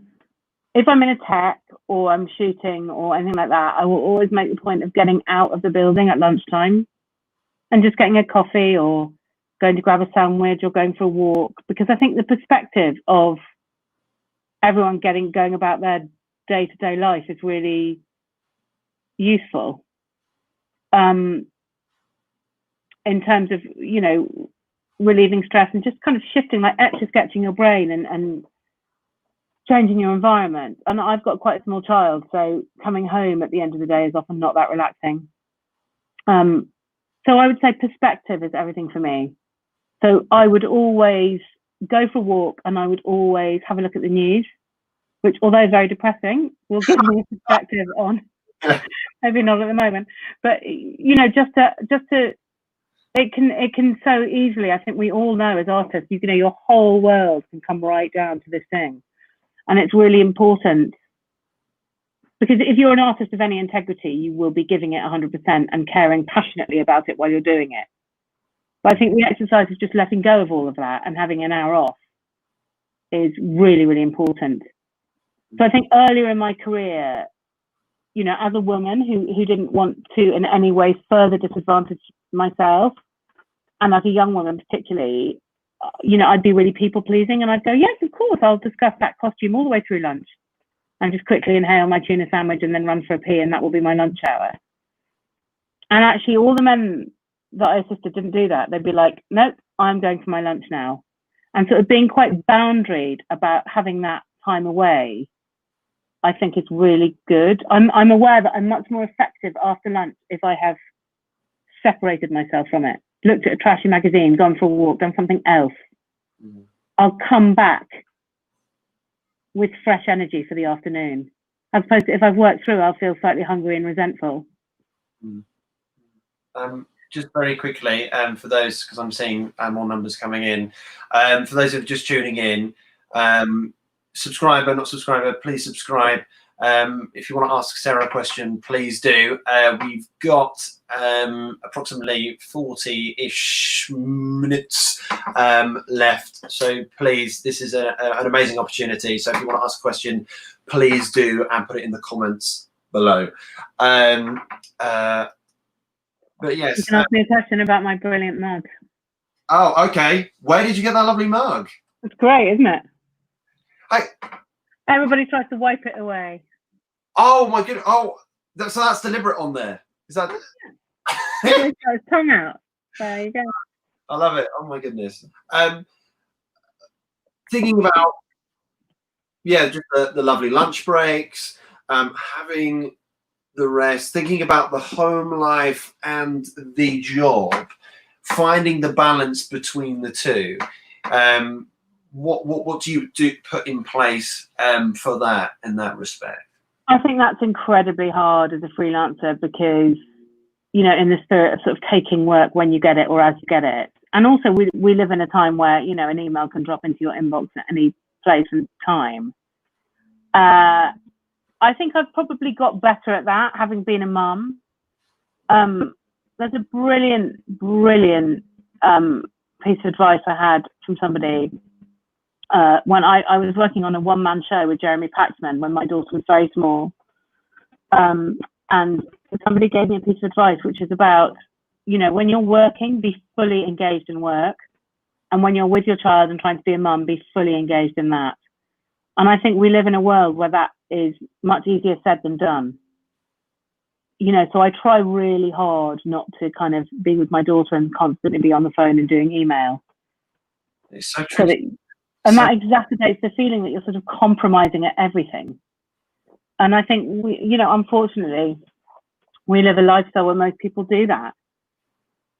if I'm in a tech or I'm shooting or anything like that, I will always make the point of getting out of the building at lunchtime and just getting a coffee or going to grab a sandwich or going for a walk, because I think the perspective of everyone going about their day-to-day life is really useful in terms of, you know, relieving stress and just kind of shifting, like etch-a-sketching your brain and changing your environment. And I've got quite a small child, so coming home at the end of the day is often not that relaxing. So I would say perspective is everything for me. So I would always go for a walk, and I would always have a look at the news, which, although very depressing, will give me a perspective on, maybe not at the moment, but just to it can so easily, I think we all know as artists, your whole world can come right down to this thing. And it's really important, because if you're an artist of any integrity, you will be giving it 100% and caring passionately about it while you're doing it. But I think the exercise of just letting go of all of that and having an hour off is really, really important. So I think earlier in my career, as a woman who didn't want to in any way further disadvantage myself, and as a young woman particularly, I'd be really people pleasing, and I'd go, yes, of course, I'll discuss that costume all the way through lunch, and just quickly inhale my tuna sandwich and then run for a pee, and that will be my lunch hour. And actually all the men that I assisted didn't do that. They'd be like, nope, I'm going for my lunch now. And sort of being quite boundaried about having that time away, I think is really good. I'm aware that I'm much more effective after lunch if I have separated myself from it, looked at a trashy magazine, gone for a walk, done something else. I'll come back with fresh energy for the afternoon, as opposed to if I've worked through, I'll feel slightly hungry and resentful. Just very quickly, for those, because I'm seeing more numbers coming in, for those who are just tuning in, subscriber, not subscriber, please subscribe. If you want to ask Sarah a question, please do. We've got approximately 40-ish minutes left, so please, this is an amazing opportunity. So if you want to ask a question, please do, and put it in the comments below. But yes, you can ask me a question about my brilliant mug. Oh, okay. Where did you get that lovely mug? It's great, isn't it? Hi. Everybody tries to wipe it away. Oh my goodness! Oh, so that's deliberate on there. Is that? It's got his tongue out. There you go. I love it. Oh my goodness. Thinking about, just the lovely lunch breaks, having the rest, thinking about the home life and the job, finding the balance between the two. What do you put in place for that in that respect? I think that's incredibly hard as a freelancer, because in the spirit of sort of taking work when you get it or as you get it, and also we live in a time where an email can drop into your inbox at any place and time. I think I've probably got better at that, having been a mum. There's a brilliant piece of advice I had from somebody when I was working on a one-man show with Jeremy Paxman when my daughter was very small. And somebody gave me a piece of advice, which is about, when you're working, be fully engaged in work. And when you're with your child and trying to be a mum, be fully engaged in that. And I think we live in a world where that is much easier said than done. So I try really hard not to kind of be with my daughter and constantly be on the phone and doing email. It's so true. And that exacerbates the feeling that you're sort of compromising at everything. And I think unfortunately, we live a lifestyle where most people do that.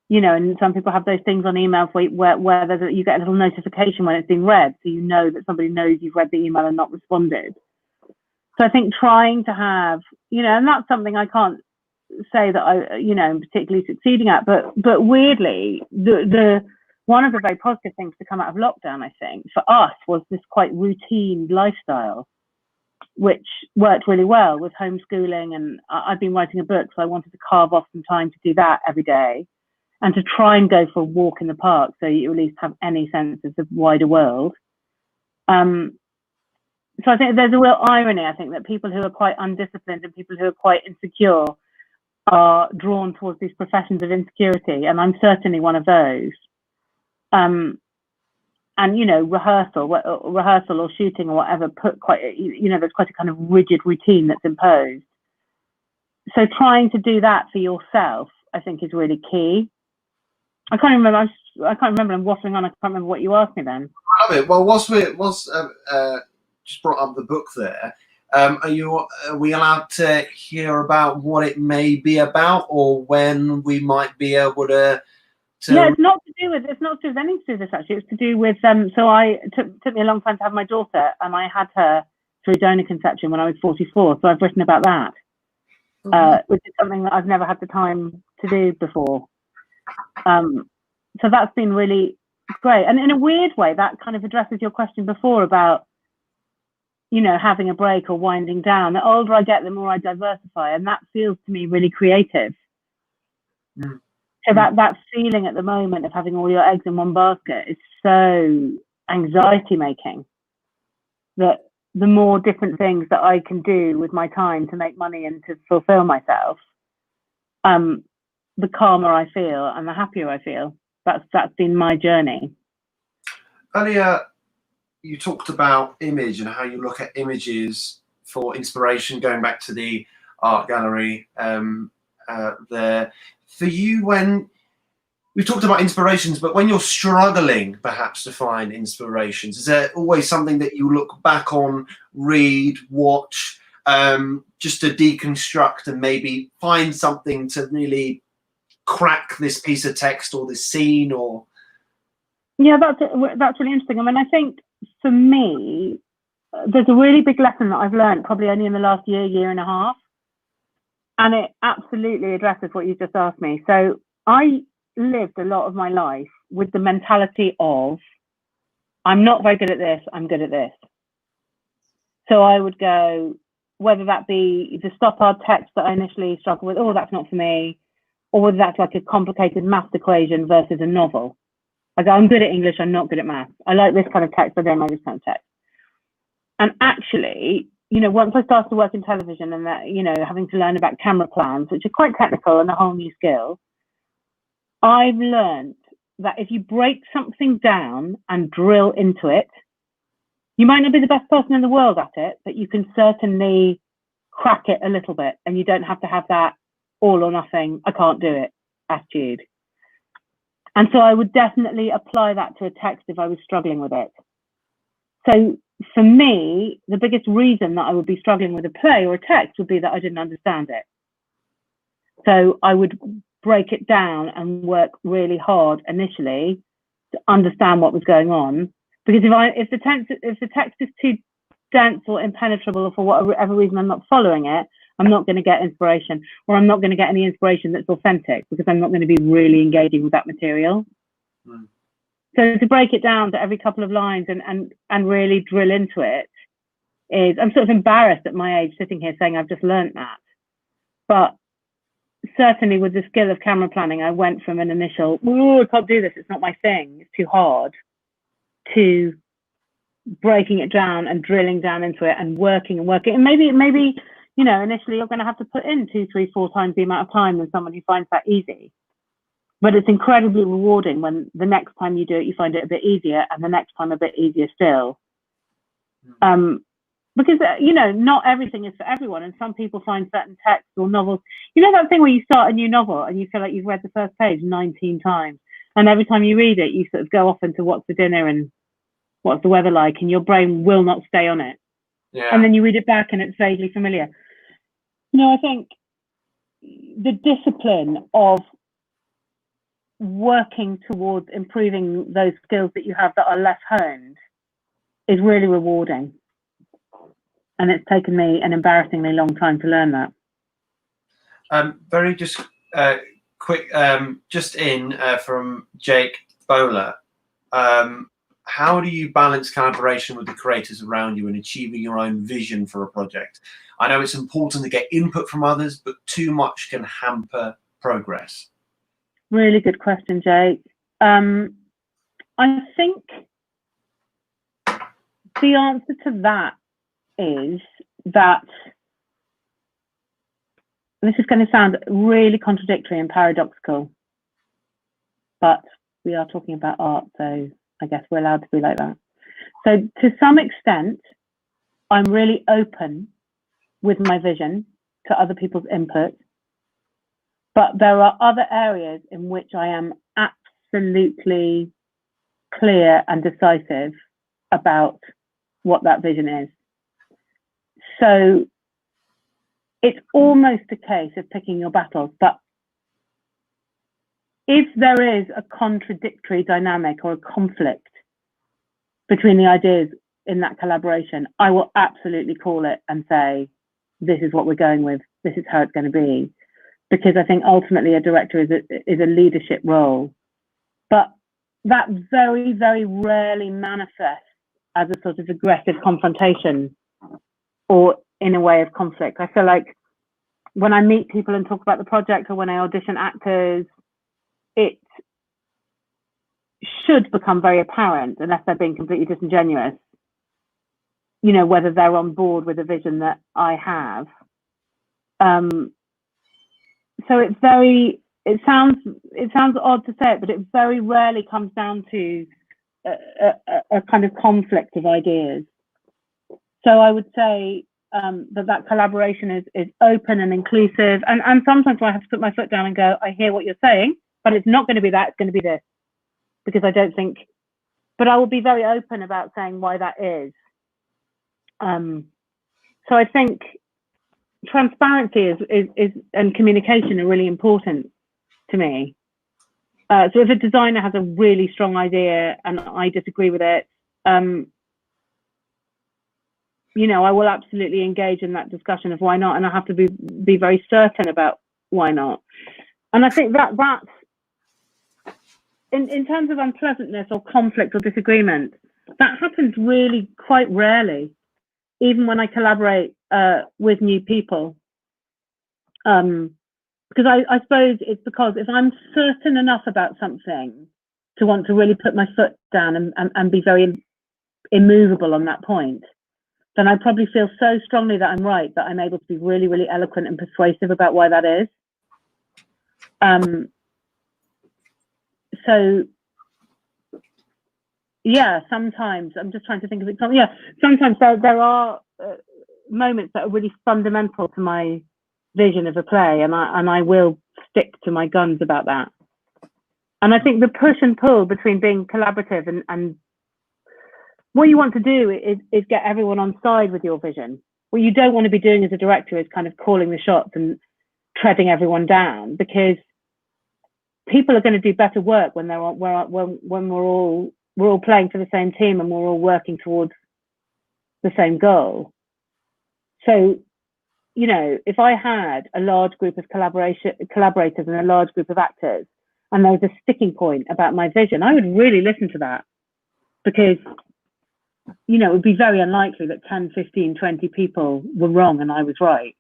And some people have those things on email where you get a little notification when it's being read, so you know that somebody knows you've read the email and not responded. So I think trying to have, and that's something I can't say that I, am particularly succeeding at, but weirdly, the one of the very positive things to come out of lockdown, I think, for us, was this quite routine lifestyle, which worked really well with homeschooling. And I've been writing a book, so I wanted to carve off some time to do that every day, and to try and go for a walk in the park, so you at least have any sense of the wider world. So I think there's a real irony, I think, that people who are quite undisciplined and people who are quite insecure are drawn towards these professions of insecurity, and I'm certainly one of those. And rehearsal or shooting or whatever put quite, there's quite a kind of rigid routine that's imposed. So trying to do that for yourself, I think, is really key. I can't remember. I'm waffling on. I can't remember what you asked me then. I love it. Well, just brought up the book there. Are we allowed to hear about what it may be about, or when we might be able to? Yeah, it's not to do with anything to do with this actually. It's to do with so it took me a long time to have my daughter, and I had her through donor conception when I was 44. So I've written about that, which is something that I've never had the time to do before. So that's been really great, and in a weird way, that kind of addresses your question before about, you know, having a break or winding down. The older I get, the more I diversify, and that feels to me really creative. So that feeling at the moment of having all your eggs in one basket is so anxiety making, that the more different things that I can do with my time to make money and to fulfill myself, the calmer I feel and the happier I feel. That's been my journey. Earlier, you talked about image and how you look at images for inspiration, going back to the art gallery there. For you, when we've talked about inspirations, but when you're struggling perhaps to find inspirations, is there always something that you look back on, read, watch, just to deconstruct and maybe find something to really crack this piece of text or this scene? Or yeah, that's really interesting. I mean, I think for me, there's a really big lesson that I've learned probably only in the last year and a half, and it absolutely addresses what you just asked me. So I lived a lot of my life with the mentality of, I'm not very good at this, I'm good at this. So I would go, whether that be the stop-hard text that I initially struggled with, oh, that's not for me, or whether that's like a complicated math equation versus a novel. I go, I'm good at English, I'm not good at math. I like this kind of text, I don't like this kind of text. And actually, you know, once I started to work in television and that, you know, having to learn about camera plans, which are quite technical and a whole new skill, I've learned that if you break something down and drill into it, you might not be the best person in the world at it, but you can certainly crack it a little bit, and you don't have to have that all or nothing, I can't do it attitude. And so I would definitely apply that to a text if I was struggling with it. So for me, the biggest reason that I would be struggling with a play or a text would be that I didn't understand it. So I would break it down and work really hard initially to understand what was going on. Because if the text is too dense or impenetrable, or for whatever reason I'm not following it, I'm not going to get inspiration, or I'm not going to get any inspiration that's authentic, because I'm not going to be really engaging with that material. So to break it down to every couple of lines and really drill into it is, I'm sort of embarrassed at my age sitting here saying I've just learned that. But certainly with the skill of camera planning, I went from an initial, oh, I can't do this, it's not my thing, it's too hard, to breaking it down and drilling down into it and working. And maybe, you know, initially you're going to have to put in 2, 3, 4 times the amount of time than someone who finds that easy. But it's incredibly rewarding when the next time you do it, you find it a bit easier, and the next time a bit easier still. Because, you know, not everything is for everyone, and some people find certain texts or novels. You know that thing where you start a new novel and you feel like you've read the first page 19 times, and every time you read it, you sort of go off into what's for dinner and what's the weather like, and your brain will not stay on it. Yeah. And then you read it back and it's vaguely familiar. You know, I think the discipline of working towards improving those skills that you have that are less honed is really rewarding. And it's taken me an embarrassingly long time to learn that. Very just quick, just in from Jake Bowler. How do you balance collaboration with the creators around you and achieving your own vision for a project? I know it's important to get input from others, but too much can hamper progress. Really good question, Jake. I think the answer to that is that, this is going to sound really contradictory and paradoxical, but we are talking about art, so I guess we're allowed to be like that. So to some extent, I'm really open with my vision to other people's input, but there are other areas in which I am absolutely clear and decisive about what that vision is. So it's almost a case of picking your battles, but if there is a contradictory dynamic or a conflict between the ideas in that collaboration, I will absolutely call it and say, this is what we're going with, this is how it's going to be. Because I think ultimately a director is a leadership role. But that very, very rarely manifests as a sort of aggressive confrontation or in a way of conflict. I feel like when I meet people and talk about the project, or when I audition actors, it should become very apparent, unless they're being completely disingenuous, you know, whether they're on board with a vision that I have. So it's very, it sounds odd to say it, but it very rarely comes down to a kind of conflict of ideas. So I would say that collaboration is open and inclusive. And sometimes I have to put my foot down and go, I hear what you're saying, but it's not going to be that, it's going to be this. Because I don't think, but I will be very open about saying why that is. So I think transparency is and communication are really important to me. So if a designer has a really strong idea and I disagree with it, you know, I will absolutely engage in that discussion of why not, and I have to be very certain about why not. And I think that's in terms of unpleasantness or conflict or disagreement, that happens really quite rarely, even when I collaborate with new people. Because I suppose it's because if I'm certain enough about something to want to really put my foot down and be very immovable on that point, then I probably feel so strongly that I'm right that I'm able to be really, really eloquent and persuasive about why that is. So yeah, sometimes I'm just trying to think of it. Yeah, sometimes there are moments that are really fundamental to my vision of a play, and I will stick to my guns about that. And I think the push and pull between being collaborative and what you want to do is get everyone on side with your vision. What you don't want to be doing as a director is kind of calling the shots and treading everyone down, because people are going to do better work when they're when we're all playing for the same team and we're all working towards the same goal. So, you know, if I had a large group of collaborators and a large group of actors, and there was a sticking point about my vision, I would really listen to that, because, you know, it would be very unlikely that 10, 15, 20 people were wrong and I was right.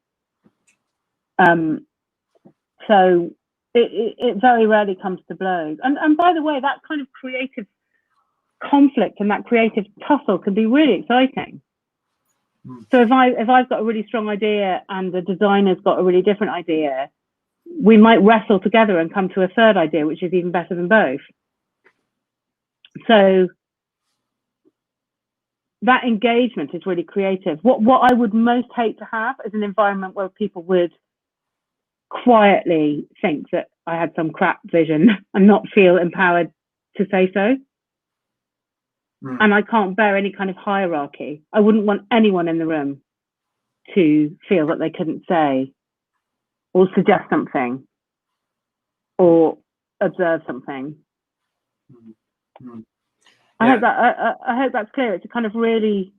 So it very rarely comes to blows. And by the way, that kind of creative conflict and that creative tussle can be really exciting. So if I've got a really strong idea and the designer's got a really different idea, we might wrestle together and come to a third idea, which is even better than both. So that engagement is really creative. What I would most hate to have is an environment where people would quietly think that I had some crap vision and not feel empowered to say so. And I can't bear any kind of hierarchy. I wouldn't want anyone in the room to feel that they couldn't say or suggest something or observe something. I hope that's clear. It's a kind of really,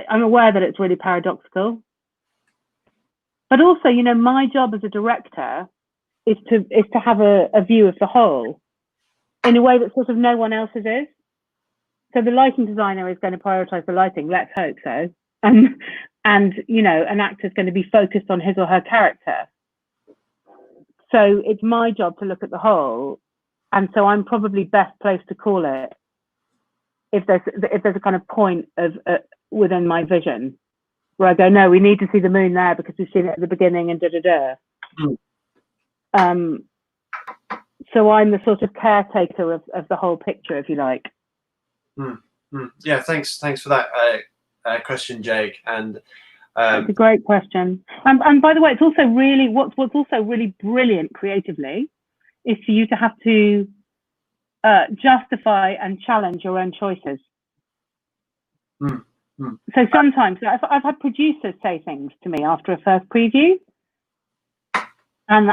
I'm aware that it's really paradoxical, but also, you know, my job as a director is to have a view of the whole in a way that sort of no one else's is. So the lighting designer is going to prioritize the lighting, let's hope so. And you know, an actor is going to be focused on his or her character. So it's my job to look at the whole. And so I'm probably best placed to call it if there's a kind of point of within my vision where I go, no, we need to see the moon there because we've seen it at the beginning and So I'm the sort of caretaker of the whole picture, if you like. Yeah, thanks for that question, Jake. And it's a great question. And by the way, it's also really what's also really brilliant creatively is for you to have to justify and challenge your own choices. So sometimes I've had producers say things to me after a first preview, and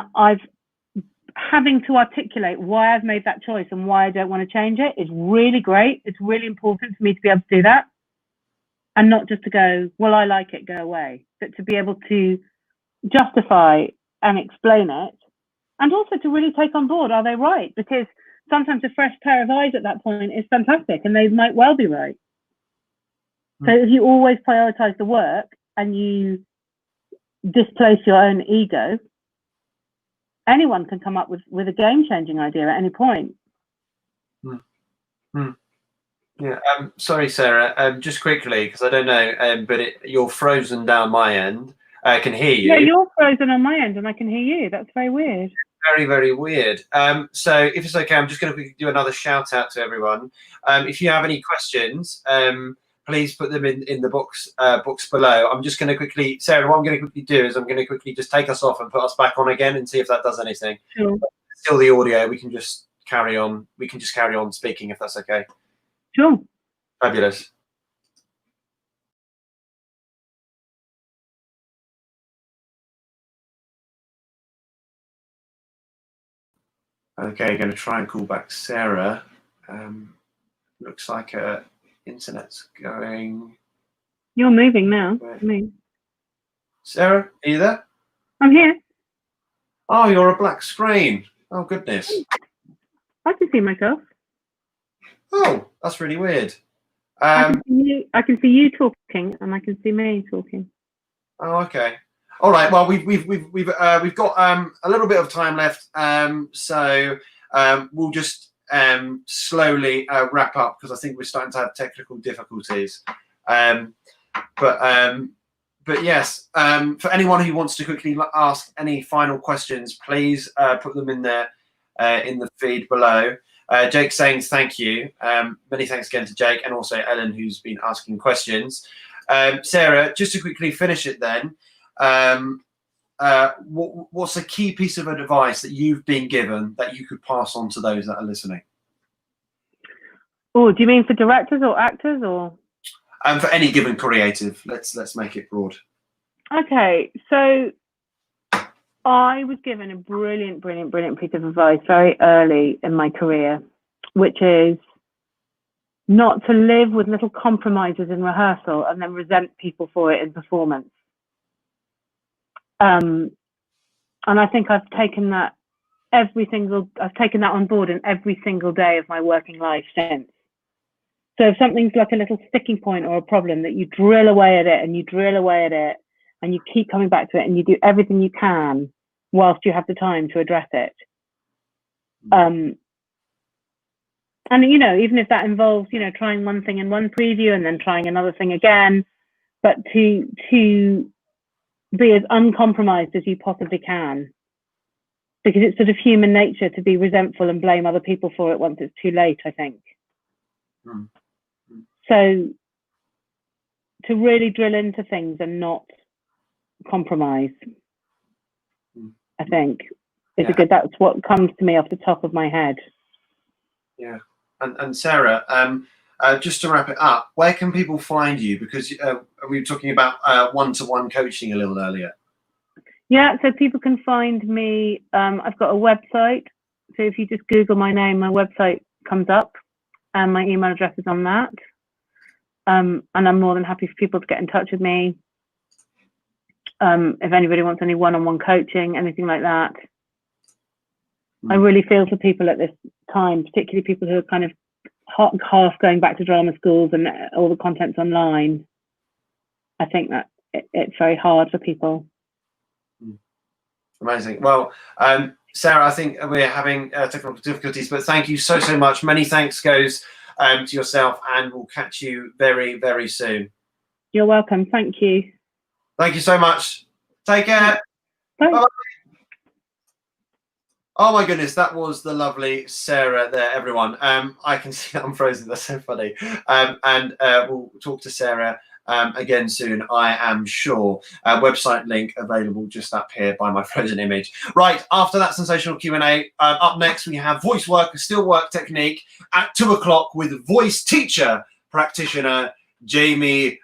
having to articulate why I've made that choice and why I don't want to change it is really great. It's really important for me to be able to do that, and not just to go, well, I like it, go away, but to be able to justify and explain it, and also to really take on board, are they right? Because sometimes a fresh pair of eyes at that point is fantastic, and they might well be right. So if you always prioritize the work and you displace your own ego, anyone can come up with a game-changing idea at any point. Yeah. Sorry, Sarah. Just quickly, because I don't know, but you're frozen down my end. I can hear you. Yeah, you're frozen on my end, and I can hear you. That's very weird. Very, very weird. So if it's okay, I'm just going to do another shout out to everyone. If you have any questions, please put them in the box below. I'm just going to quickly, Sarah, what I'm going to quickly do is I'm going to quickly just take us off and put us back on again and see if that does anything. Sure. Still the audio, we can just carry on. We can just carry on speaking if that's okay. Sure. Fabulous. Okay, going to try and call back Sarah. Looks like her internet's going. You're moving now. I mean, Sarah, are you there? I'm here. Oh, you're a black screen. Oh, goodness. I can see myself. Oh, that's really weird. I can see you talking, and I can see me talking. Oh, okay. All right. Well, we've got a little bit of time left, so we'll just slowly wrap up because I think we're starting to have technical difficulties. But yes, for anyone who wants to quickly ask any final questions, please put them in there in the feed below. Jake saying thank you. Many thanks again to Jake and also Ellen, who's been asking questions. Sarah, just to quickly finish it then. What's a key piece of advice that you've been given that you could pass on to those that are listening? Oh, do you mean for directors or actors or? For any given creative, let's make it broad. Okay, so I was given a brilliant piece of advice very early in my career, which is not to live with little compromises in rehearsal and then resent people for it in performance. And I think I've taken that on board in every single day of my working life since. So if something's like a little sticking point or a problem, that you drill away at it and you drill away at it and you keep coming back to it and you do everything you can whilst you have the time to address it. And, you know, even if that involves, you know, trying one thing in one preview and then trying another thing again, but to be as uncompromised as you possibly can, because it's sort of human nature to be resentful and blame other people for it once it's too late, I think. So to really drill into things and not compromise, I think is that's what comes to me off the top of my head. Yeah. And Sarah, just to wrap it up, where can people find you? Because we were talking about one-to-one coaching a little earlier. Yeah, so people can find me. I've got a website. So if you just Google my name, my website comes up and my email address is on that. And I'm more than happy for people to get in touch with me. If anybody wants any one-on-one coaching, anything like that. I really feel for people at this time, particularly people who are kind of half going back to drama schools and all the content's online. I think that it's very hard for people. Amazing. Well, Sarah, I think we're having technical difficulties, but thank you so much. Many thanks goes to yourself, and we'll catch you very, very soon. You're welcome. Thank you. Thank you so much. Take care. Bye. Bye. Oh my goodness, that was the lovely Sarah there, everyone. I can see that I'm frozen. That's so funny. And we'll talk to Sarah again soon, I am sure. Website link available just up here by my frozen image. Right, after that sensational Q&A, up next we have voice work, still work technique at 2 o'clock with voice teacher practitioner Jamie